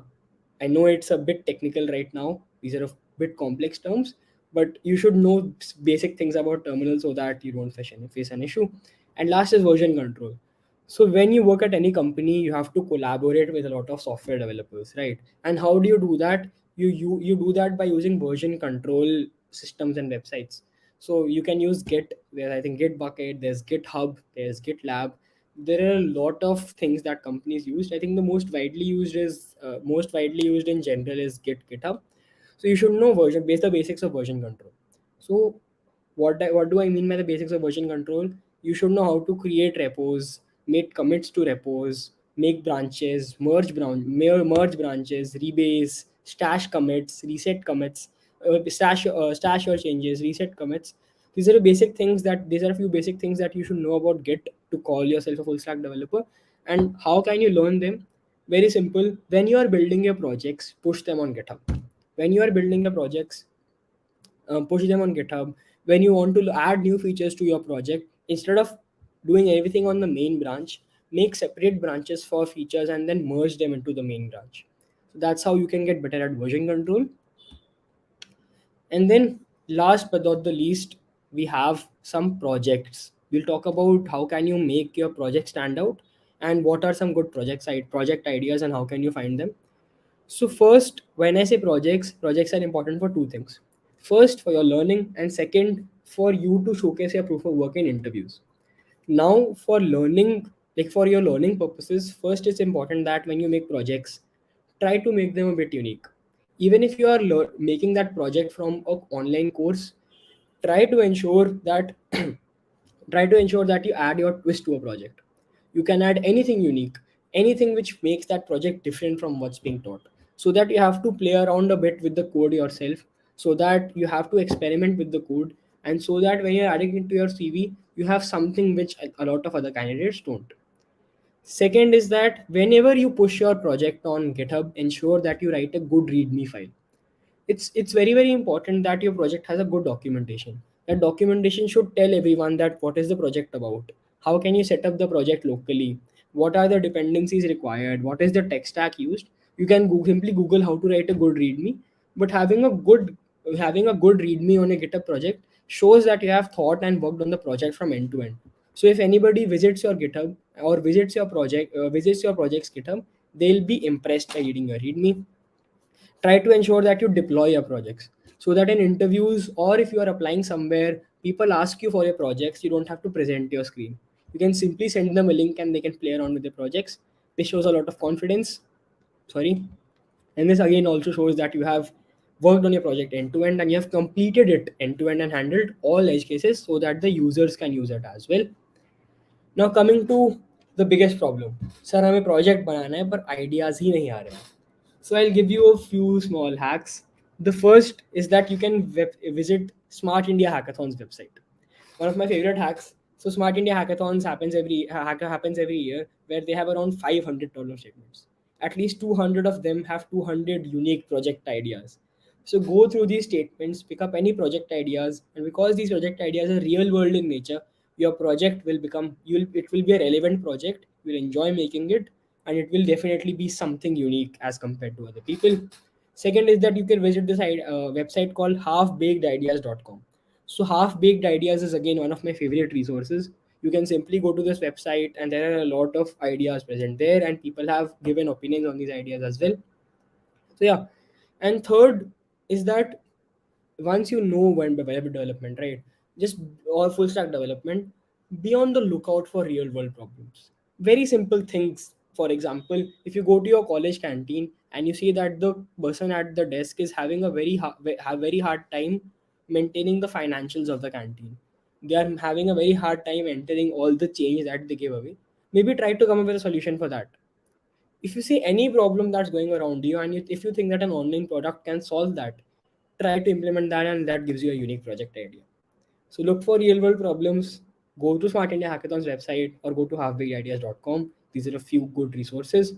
I know it's a bit technical right now. These are a bit complex terms, but you should know basic things about terminal so that you don't face an issue. And last is version control. So when you work at any company, you have to collaborate with a lot of software developers, right? And how do you do that? You do that by using version control systems and websites. So you can use Git. There's I think Git bucket. There's GitHub. There's GitLab. There are a lot of things that companies use. I think the most widely used in general is GitHub. So you should know the basics of version control. So what do I mean by the basics of version control? You should know how to create repos, make commits to repos, make branches, merge branches, rebase, stash commits, reset commits, stash your changes, reset commits. These are a few basic things that you should know about Git to call yourself a full stack developer. And how can you learn them? Very simple. When you are building your projects, push them on GitHub. When you are building your projects, push them on GitHub. When you want to add new features to your project, instead of doing everything on the main branch, make separate branches for features and then merge them into the main branch. So that's how you can get better at version control. And then last but not the least, we have some projects. We'll talk about how can you make your project stand out and what are some good project ideas and how can you find them. So first, when I say projects, projects are important for two things. First, for your learning, and second, for you to showcase your proof of work in interviews. Now, for learning, like for your learning purposes, first it's important that when you make projects, try to make them a bit unique. Even if you are making that project from an online course, try to ensure that try to ensure that you add your twist to a project. You can add anything unique, anything which makes that project different from what's being taught, so that you have to play around a bit with the code yourself, so that you have to experiment with the code, and so that when you're adding it to your CV, you have something which a lot of other candidates don't. Second is that whenever you push your project on GitHub, ensure that you write a good readme file. It's very important that your project has a good documentation. That documentation should tell everyone that what is the project about, how can you set up the project locally, what are the dependencies required, what is the tech stack used. You can simply google how to write a good readme. But having a good readme on a GitHub project shows that you have thought and worked on the project from end to end. So if anybody visits your GitHub or visits your project's GitHub, they'll be impressed by reading your readme. Try to ensure that you deploy your projects, so that in interviews or if you are applying somewhere, people ask you for your projects, you don't have to present your screen. You can simply send them a link and they can play around with the projects. This shows a lot of confidence. Sorry. And this again also shows that you have worked on your project end to end and you have completed it end to end and handled all edge cases so that the users can use it as well. Now coming to the biggest problem. Sir, हमें project बनाना है पर ideas ही नहीं आ रहे हैं. So I'll give you a few small hacks. The first is that you can visit Smart India Hackathon's website. One of my favorite hacks. So Smart India happens every year, where they have around 500 problem statements. At least 200 of them have 200 unique project ideas. So go through these statements, pick up any project ideas, and because these project ideas are real world in nature, your project will become it will be a relevant project. You'll enjoy making it, and it will definitely be something unique as compared to other people. Second is that you can visit this website called halfbakedIdeas.com. So Half Baked Ideas is again one of my favorite resources. You can simply go to this website and there are a lot of ideas present there and people have given opinions on these ideas as well. So yeah. And third is that once you know when web development, right? Just or full stack development, be on the lookout for real world problems. Very simple things. For example, if you go to your college canteen and you see that the person at the desk is having a very hard time maintaining the financials of the canteen. They are having a very hard time entering all the change that they give away. Maybe try to come up with a solution for that. If you see any problem that's going around you and if you think that an online product can solve that, try to implement that and that gives you a unique project idea. So look for real world problems, go to Smart India Hackathon's website or go to halfbakedIdeas.com. These are a few good resources.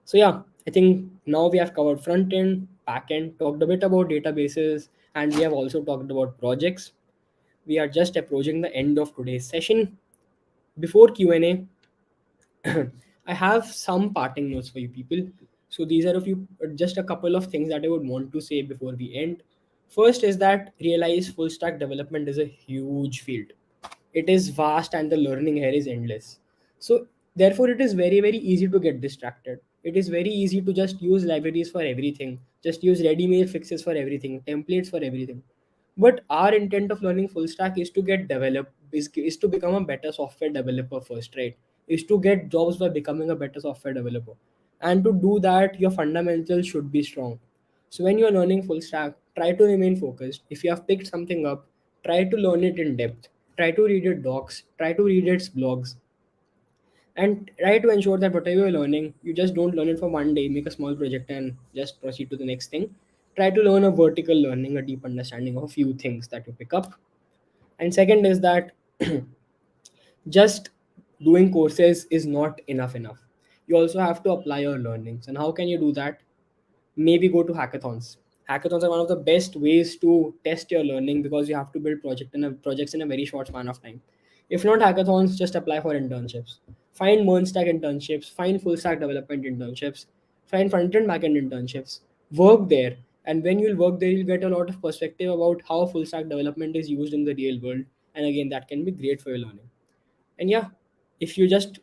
So yeah, I think now we have covered front end, back end, talked a bit about databases, and we have also talked about projects. We are just approaching the end of today's session. Before Q&A, I have some parting notes for you people. So these are a few, just a couple of things that I would want to say before we end. First is that realize full stack development is a huge field. It is vast and the learning here is endless. So therefore it is very very easy to get distracted. It is very easy to just use libraries for everything, just use ready-made fixes for everything, templates for everything. But our intent of learning full stack is to get develop is to become a better software developer first, right? Is to get jobs by becoming a better software developer. And to do that, your fundamentals should be strong. So when you're learning full stack, try to remain focused. If you have picked something up, try to learn it in depth. Try to read its docs, try to read its blogs, and try to ensure that whatever you're learning, you just don't learn it for one day, make a small project and just proceed to the next thing. Try to learn a vertical learning, a deep understanding of a few things that you pick up. And second is that just doing courses is not enough. You also have to apply your learnings. And how can you do that? Maybe go to hackathons. Hackathons are one of the best ways to test your learning because you have to build projects in a very short span of time. If not hackathons, just apply for internships. Find MERN stack internships, find full stack development internships, find front end backend internships, work there. And when you'll work there, you'll get a lot of perspective about how full stack development is used in the real world. And again, that can be great for your learning. And yeah, if you just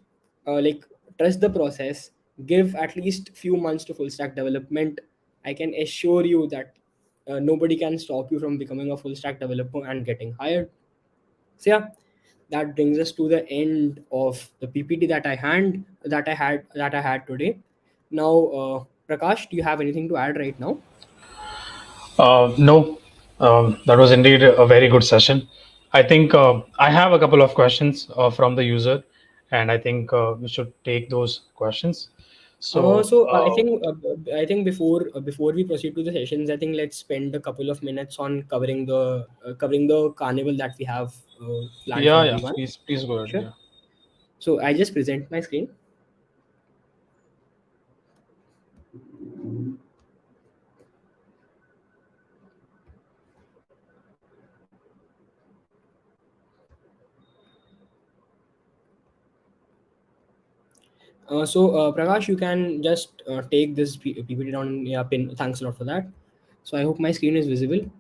like trust the process, give at least few months to full stack development, I can assure you that nobody can stop you from becoming a full stack developer and getting hired. So yeah, that brings us to the end of the PPT that I had today. Now, Prakash, do you have anything to add right now? No, that was indeed a very good session. I think I have a couple of questions from the user, and I think we should take those questions. So, I think before we proceed to the sessions, I think let's spend a couple of minutes on covering the carnival that we have planned for yeah, yeah, everyone. please go ahead. Sure. Yeah. So I just present my screen. Prakash, you can just take this PPT down. Yeah, pin. Thanks a lot for that. So I hope my screen is visible.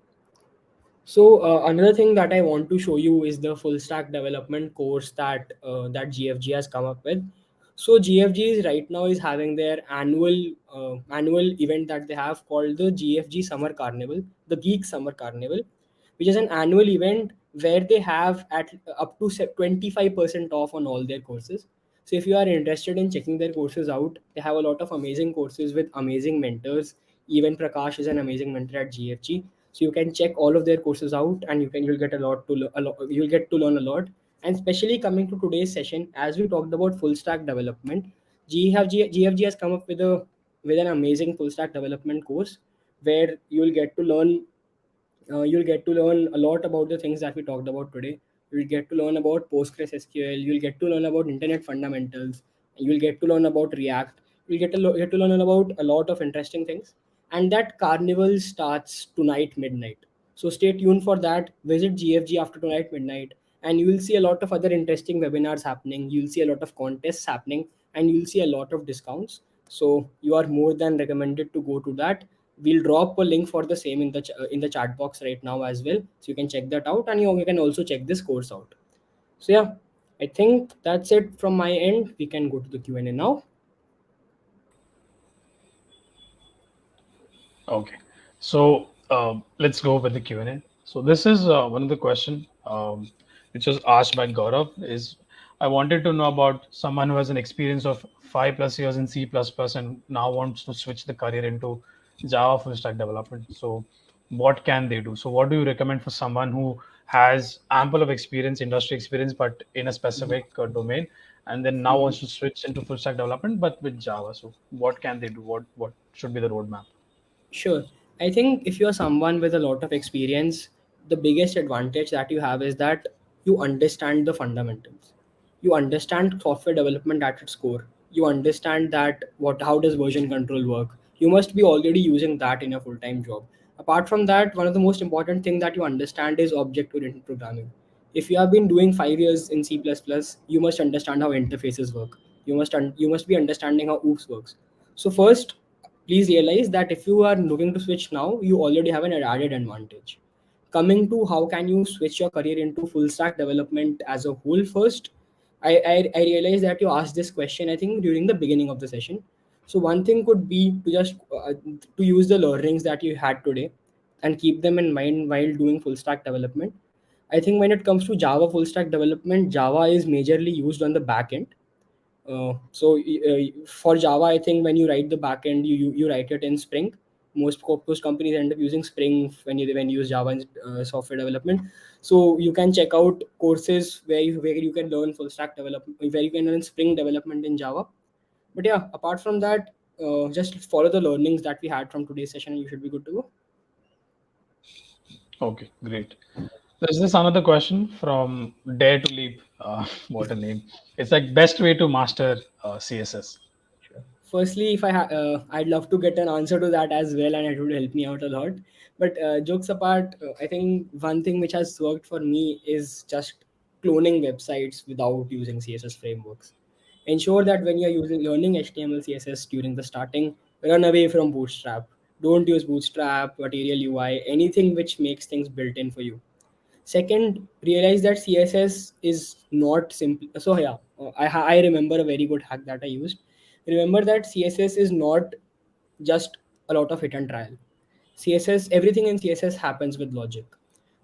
So another thing that I want to show you is the full stack development course that GFG has come up with. So GFG is right now is having their annual event that they have called the GFG Summer Carnival, the Geek Summer Carnival, which is an annual event where they have at up to 25% off on all their courses. So if you are interested in checking their courses out, they have a lot of amazing courses with amazing mentors. Even Prakash is an amazing mentor at GFG, so you can check all of their courses out and you'll get you'll get to learn a lot. And especially coming to today's session, as we talked about full stack development, GFG has come up with an amazing full stack development course where you'll get to learn a lot about the things that we talked about today. You'll get to learn about Postgres SQL. You'll get to learn about internet fundamentals. You'll get to learn about React. Get to learn about a lot of interesting things. And that carnival starts tonight midnight. So stay tuned for that. Visit GFG after tonight midnight, and you will see a lot of other interesting webinars happening. You'll see a lot of contests happening, and you'll see a lot of discounts. So you are more than recommended to go to that. We'll drop a link for the same in the chat box right now as well, so you can check that out, and you can also check this course out. So yeah, I think that's it from my end. We can go to the Q&A now. Okay. So let's go with the Q&A. So this is one of the question which was asked by Gaurav is I wanted to know about someone who has an experience of 5+ years in C++ and now wants to switch the career into Java full stack development. So what can they do? So what do you recommend for someone who has ample of experience, industry experience, but in a specific domain, and then now wants to switch into full stack development, but with Java? So what can they do? What should be the roadmap? Sure. I think if you're someone with a lot of experience, the biggest advantage that you have is that you understand the fundamentals. You understand software development at its core. You understand that what how does version control work. You must be already using that in your full-time job. Apart from that, one of the most important thing that you understand is object-oriented programming. If you have been doing 5 years in C++, you must understand how interfaces work. You must be understanding how OOPS works. So first, please realize that if you are looking to switch now, you already have an added advantage. Coming to how can you switch your career into full stack development as a whole first, I realized that you asked this question, I think, during the beginning of the session. So one thing could be to just to use the learnings that you had today and keep them in mind while doing full stack development. I think when it comes to Java full stack development, Java is majorly used on the back end. For Java, I think when you write the backend, you write it in Spring. Most companies end up using Spring when you use Java in software development. So you can check out courses where you can learn full stack development, where you can learn Spring development in Java. But yeah, apart from that, just follow the learnings that we had from today's session, and you should be good to go. Okay, great. There's this another question from Dare to Leap. What a name! It's like best way to master CSS. Firstly, I'd love to get an answer to that as well, and it would help me out a lot. But jokes apart, I think one thing which has worked for me is just cloning websites without using CSS frameworks. Ensure that when you're learning HTML, CSS during the starting, run away from Bootstrap. Don't use Bootstrap, Material UI, anything which makes things built in for you. Second, realize that CSS is not simple. So yeah, I remember a very good hack that I used. Remember that CSS is not just a lot of hit and trial. CSS, everything in CSS happens with logic.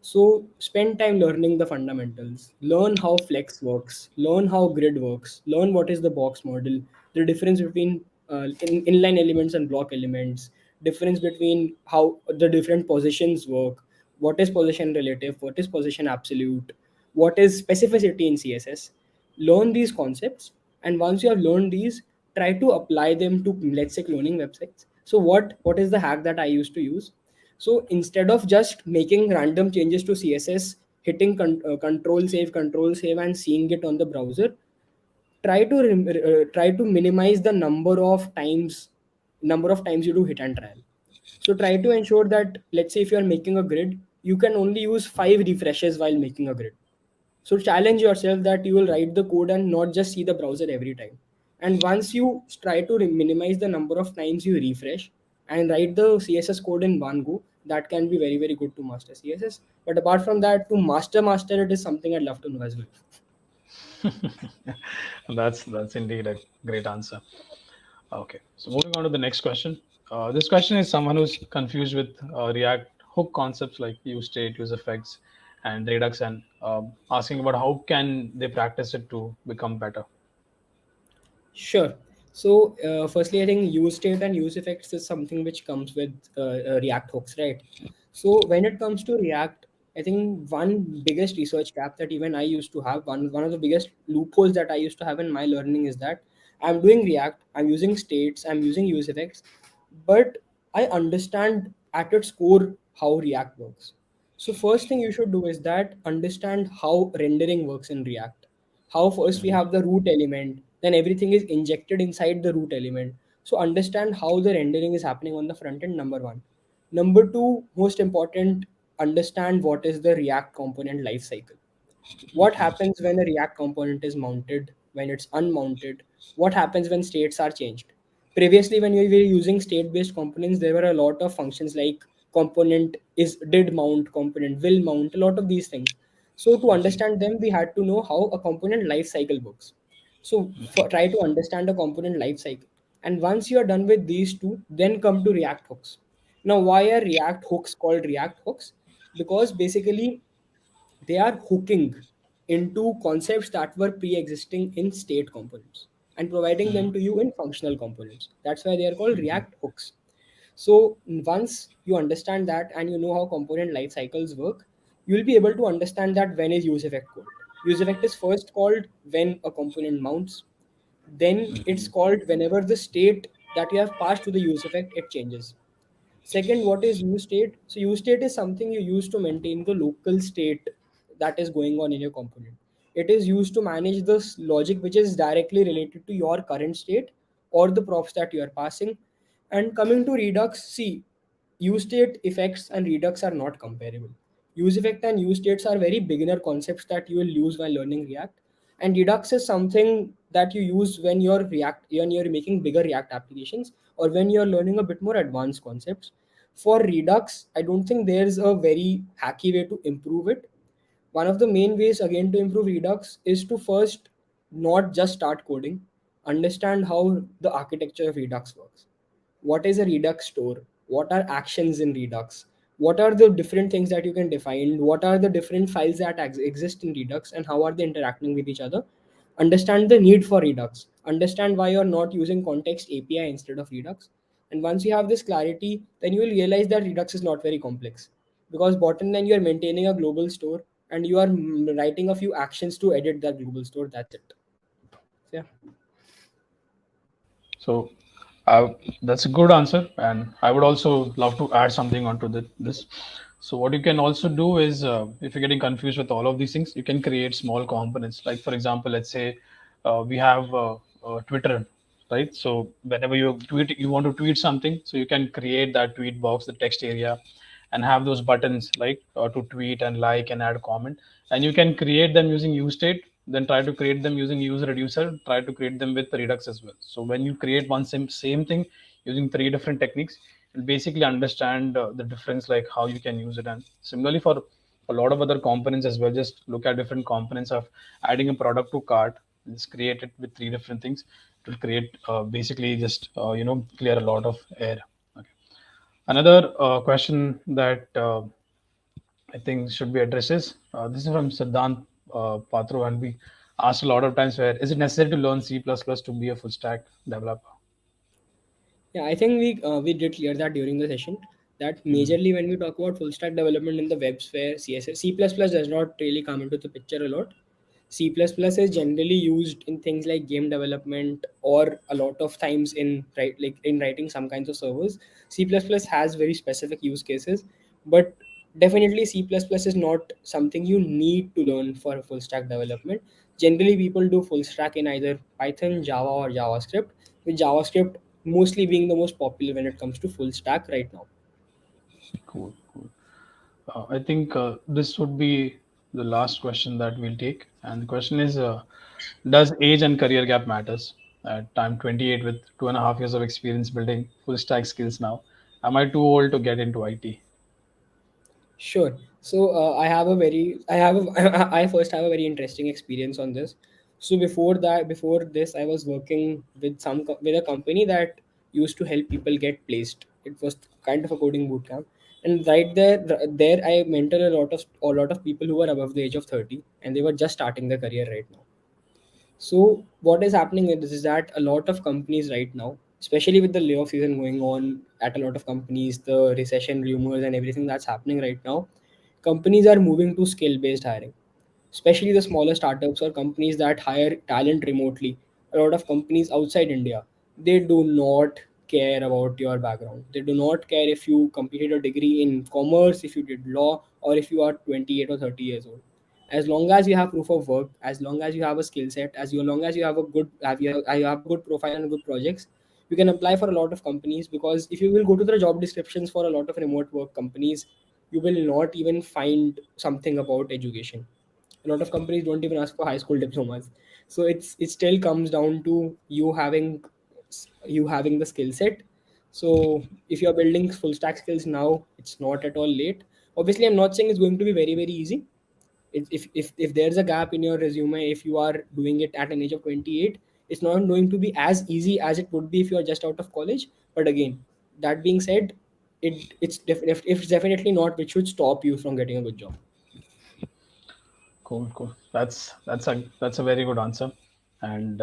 So spend time learning the fundamentals. Learn how Flex works. Learn how Grid works. Learn what is the box model. The difference between inline elements and block elements. Difference between how the different positions work. What is position relative? What is position absolute? What is specificity in CSS? Learn these concepts, and once you have learned these, try to apply them to, let's say, cloning websites. So what is the hack that I used to use? So instead of just making random changes to CSS, hitting control save and seeing it on the browser, try to minimize the number of times you do hit and trial. So try to ensure that, let's say, if you are making a grid, you can only use 5 refreshes while making a grid. So challenge yourself that you will write the code and not just see the browser every time. And once you try to minimize the number of times you refresh and write the CSS code in one go, that can be very, very good to master CSS. But apart from that, to master it is something I'd love to know as well. That's indeed a great answer. Okay, so moving on to the next question. This question is someone who's confused with React hook concepts like use state, use effects, and Redux, and asking about how can they practice it to become better. Sure. So, firstly, I think use state and use effects is something which comes with React hooks, right? So, when it comes to React, I think one biggest research gap that even I used to have, one of the biggest loopholes that I used to have in my learning is that I'm doing React, I'm using states, I'm using use effects, but I understand at its core how React works. So, first thing you should do is that understand how rendering works in React. How first we Mhm. have the root element, then everything is injected inside the root element. So understand how the rendering is happening on the front end, number one. Number two, most important, understand what is the React component lifecycle. What happens when a React component is mounted, when it's unmounted? What happens when states are changed? Previously, when we were using state-based components, there were a lot of functions like component is did mount, component will mount, a lot of these things. So to understand them, we had to know how a component life cycle works. So try to understand a component life cycle. And once you are done with these two, then come to React hooks. Now, why are React hooks called React hooks? Because basically they are hooking into concepts that were pre-existing in state components and providing them to you in functional components. That's why they are called React hooks. So once you understand that and you know how component life cycles work, you'll be able to understand that when is use effect called. Use effect is first called when a component mounts. Then it's called whenever the state that you have passed to the use effect it changes. Second, what is use state? So use state is something you use to maintain the local state that is going on in your component. It is used to manage the logic which is directly related to your current state or the props that you are passing. And coming to Redux, see, use state effects and Redux are not comparable. Use effect and use states are very beginner concepts that you will use while learning React. And Redux is something that you use when you're making bigger React applications, or when you're learning a bit more advanced concepts. For Redux, I don't think there's a very hacky way to improve it. One of the main ways again to improve Redux is to first not just start coding, understand how the architecture of Redux works. What is a Redux store? What are actions in Redux? What are the different things that you can define? What are the different files that exist in Redux, and how are they interacting with each other? Understand the need for Redux. Understand why you're not using context API instead of Redux. And once you have this clarity, then you will realize that Redux is not very complex, because bottom line, you are maintaining a global store and you are writing a few actions to edit that global store. That's it. Yeah. So uh, that's a good answer, and I would also love to add something onto this. So what you can also do is, if you're getting confused with all of these things, you can create small components. Like for example, let's say we have Twitter, right? So whenever you want to tweet something, so you can create that tweet box, the text area, and have those buttons like to tweet and like and add comment, and you can create them using useState, then try to create them using use reducer, try to create them with Redux as well. So when you create one same thing using three different techniques, you'll basically understand the difference, like how you can use it. And similarly for a lot of other components as well, just look at different components of adding a product to cart, just create it with three different things. It will create basically just clear a lot of air. Okay. Another question that I think should be addressed is, this is from Siddhant Patro, and we asked a lot of times, where is it necessary to learn C++ to be a full stack developer? Yeah, I think we did clear that during the session. That Mhm. majorly when we talk about full stack development in the web sphere, CSS, C++ does not really come into the picture a lot. C++ is generally used in things like game development, or a lot of times in in writing some kinds of servers. C++ has very specific use cases, but definitely C++ is not something you need to learn for full stack development. Generally, people do full stack in either Python, Java, or JavaScript, with JavaScript mostly being the most popular when it comes to full stack right now. Cool, cool. I think this would be the last question that we'll take, and the question is, does age and career gap matters? At I'm 28 with 2.5 years of experience building full stack skills now. Am I too old to get into IT? Sure. So I have a, I first have a very interesting experience on this. So before this, I was working with with a company that used to help people get placed. It was kind of a coding bootcamp, and there I mentor a lot of people who were above the age of 30, and they were just starting their career right now. So what is happening with this is that a lot of companies right now, especially with the layoff season going on at a lot of companies, the recession rumors and everything that's happening right now, companies are moving to skill-based hiring, especially the smaller startups or companies that hire talent remotely. A lot of companies outside India, they do not care about your background. They do not care if you completed a degree in commerce, if you did law, or if you are 28 or 30 years old. As long as you have proof of work, as long as you have a skill set, long as you have a you have a good profile and good projects, you can apply for a lot of companies. Because if you will go to the job descriptions for a lot of remote work companies, you will not even find something about education. A lot of companies don't even ask for high school diplomas. So it still comes down to you having the skill set. So if you're building full stack skills now, it's not at all late. Obviously, I'm not saying it's going to be very easy. If there's a gap in your resume, if you are doing it at an age of 28, it's not going to be as easy as it would be if you are just out of college. But again, that being said, it's definitely not which should stop you from getting a good job. Cool, cool. That's a very good answer. And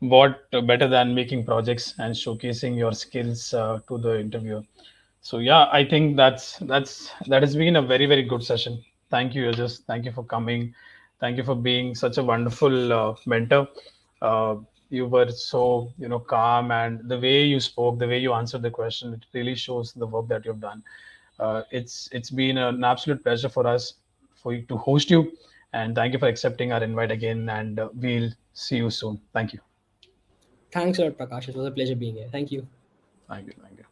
what better than making projects and showcasing your skills to the interviewer? So yeah, I think that has been a very good session. Thank you, Yajas. Thank you for coming. Thank you for being such a wonderful mentor. Uh, you were so calm, and the way you spoke, the way you answered the question, it really shows the work that you've done. It's been an absolute pleasure for us for you to host you, and thank you for accepting our invite again. And we'll see you soon. Thank you. Thanks a lot, Prakash. It was a pleasure being here. Thank you. Thank you. Thank you.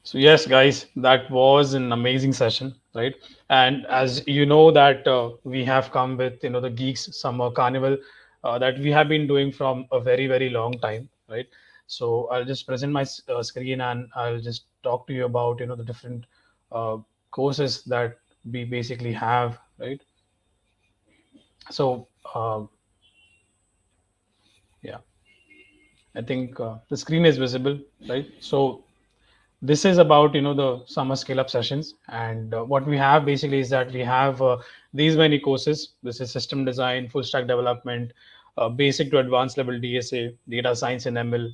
So yes, guys, that was an amazing session, right? And as you know that we have come with the Geeks Summer Carnival that we have been doing from a very very long time, right? So I'll just present my screen and I'll just talk to you about the different uh, courses that we basically have, right? So yeah, I think the screen is visible, right? So this is about the summer scale up sessions, and what we have basically is that we have these many courses. This is system design, full stack development, basic to advanced level DSA, data science and ML,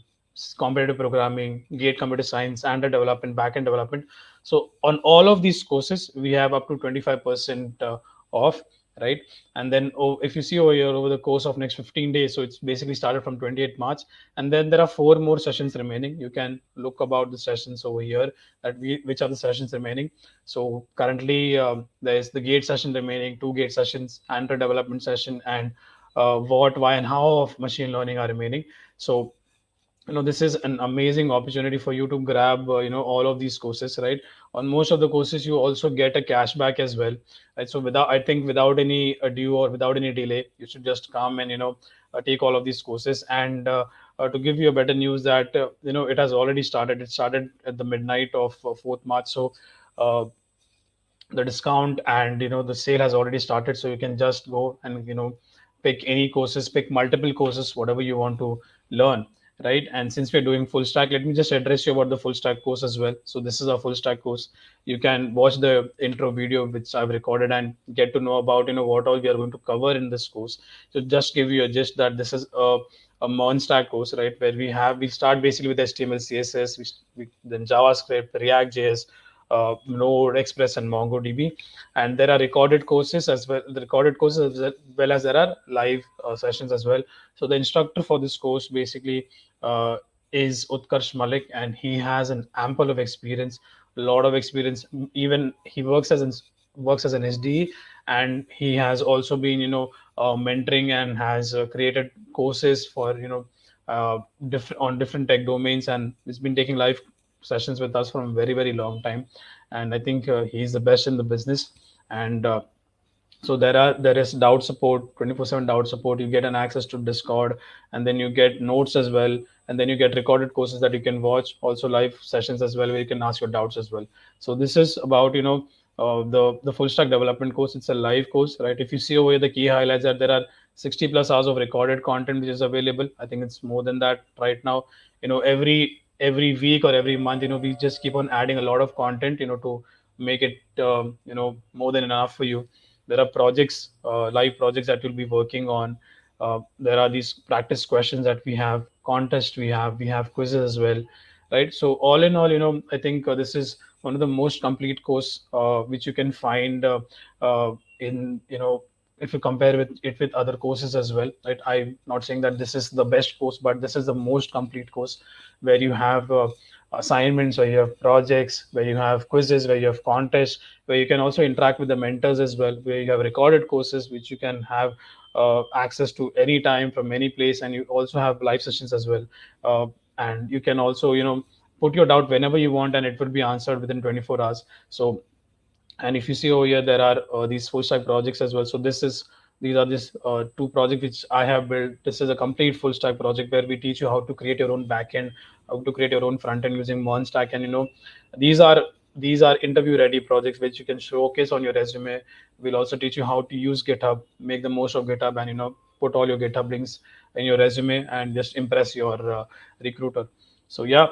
competitive programming, gate computer science, and the development, backend development. So on all of these courses we have up to 25% off, right? And then if you see over here, over the course of next 15 days, so it's basically started from 28th March, and then there are four more sessions remaining. You can look about the sessions over here, that which are the sessions remaining. So currently there's the gate session remaining, two gate sessions, and the development session, and what, why, and how of machine learning are remaining. So this is an amazing opportunity for you to grab all of these courses, right? On most of the courses you also get a cashback as well, right? So without, I think, without any ado or without any delay, you should just come and take all of these courses. And to give you a better news that it has already started. It started at the midnight of 4th March. So uh, the discount and the sale has already started, so you can just go and pick any courses, pick multiple courses, whatever you want to learn, right? And since we're doing full stack, let me just address you about the full stack course as well. So this is a full stack course. You can watch the intro video which I've recorded and get to know about what all we are going to cover in this course. So just give you a gist that this is a mon stack course, right? Where we start basically with HTML, CSS, then JavaScript, React JS, Node, Express, and MongoDB. And there are recorded courses as well. The recorded courses as well as there are live sessions as well. So the instructor for this course basically is Utkarsh Malik, and he has an ample of experience, a lot of experience. Even he works as an SDE, and he has also been mentoring and has created courses for different on different tech domains, and he's been taking live sessions with us from a very very long time. And I think he's the best in the business. And so there is doubt support, 24/7 doubt support. You get an access to Discord, and then you get notes as well, and then you get recorded courses that you can watch, also live sessions as well, where you can ask your doubts as well. So this is about the full stack development course. It's a live course, right? If you see over here, the key highlights that there are 60 plus hours of recorded content which is available. I think it's more than that right now. Every week or every month, we just keep on adding a lot of content to make it more than enough for you. There are projects, live projects that we'll be working on. There are these practice questions that we have, contests we have quizzes as well, right? So all in all, I think this is one of the most complete course which you can find in if you compare with it with other courses as well, right? I'm not saying that this is the best course, but this is the most complete course, where you have assignments, where you have projects, where you have quizzes, where you have contests, where you can also interact with the mentors as well, where you have recorded courses which you can have access to any time from any place, and you also have live sessions as well. And you can also put your doubt whenever you want, and it will be answered within 24 hours. So, and if you see over here, there are these full stack projects as well. So these are these two projects which I have built. This is a complete full stack project where we teach you how to create your own backend, how to create your own front end using Monstack. And these are these are interview ready projects which you can showcase on your resume. We'll also teach you how to use GitHub, make the most of GitHub, and put all your GitHub links in your resume and just impress your recruiter. So yeah.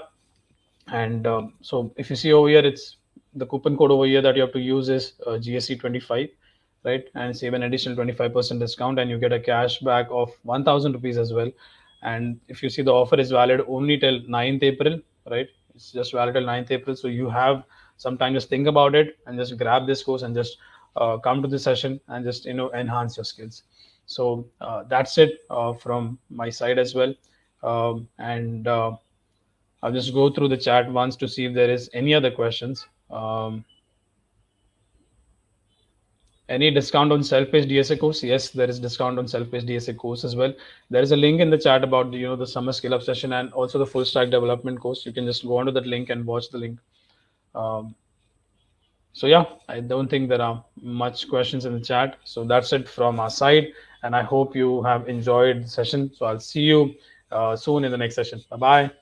And so if you see over here, it's the coupon code over here that you have to use is GSC25, right? And save an additional 25% discount, and you get a cash back of 1,000 rupees as well. And if you see, the offer is valid only till 9th April, right? It's just valid till 9th April. So you have some time, just think about it and just grab this course and just come to the session and just enhance your skills. So that's it from my side as well. And I'll just go through the chat once to see if there is any other questions. Any discount on self-paced DSA course? Yes, there is discount on self-paced DSA course as well. There is a link in the chat about the summer scale up session and also the full stack development course. You can just go onto that link and watch the link. Um, so yeah, I don't think there are much questions in the chat. So that's it from our side, and I hope you have enjoyed the session. So I'll see you soon in the next session. Bye bye.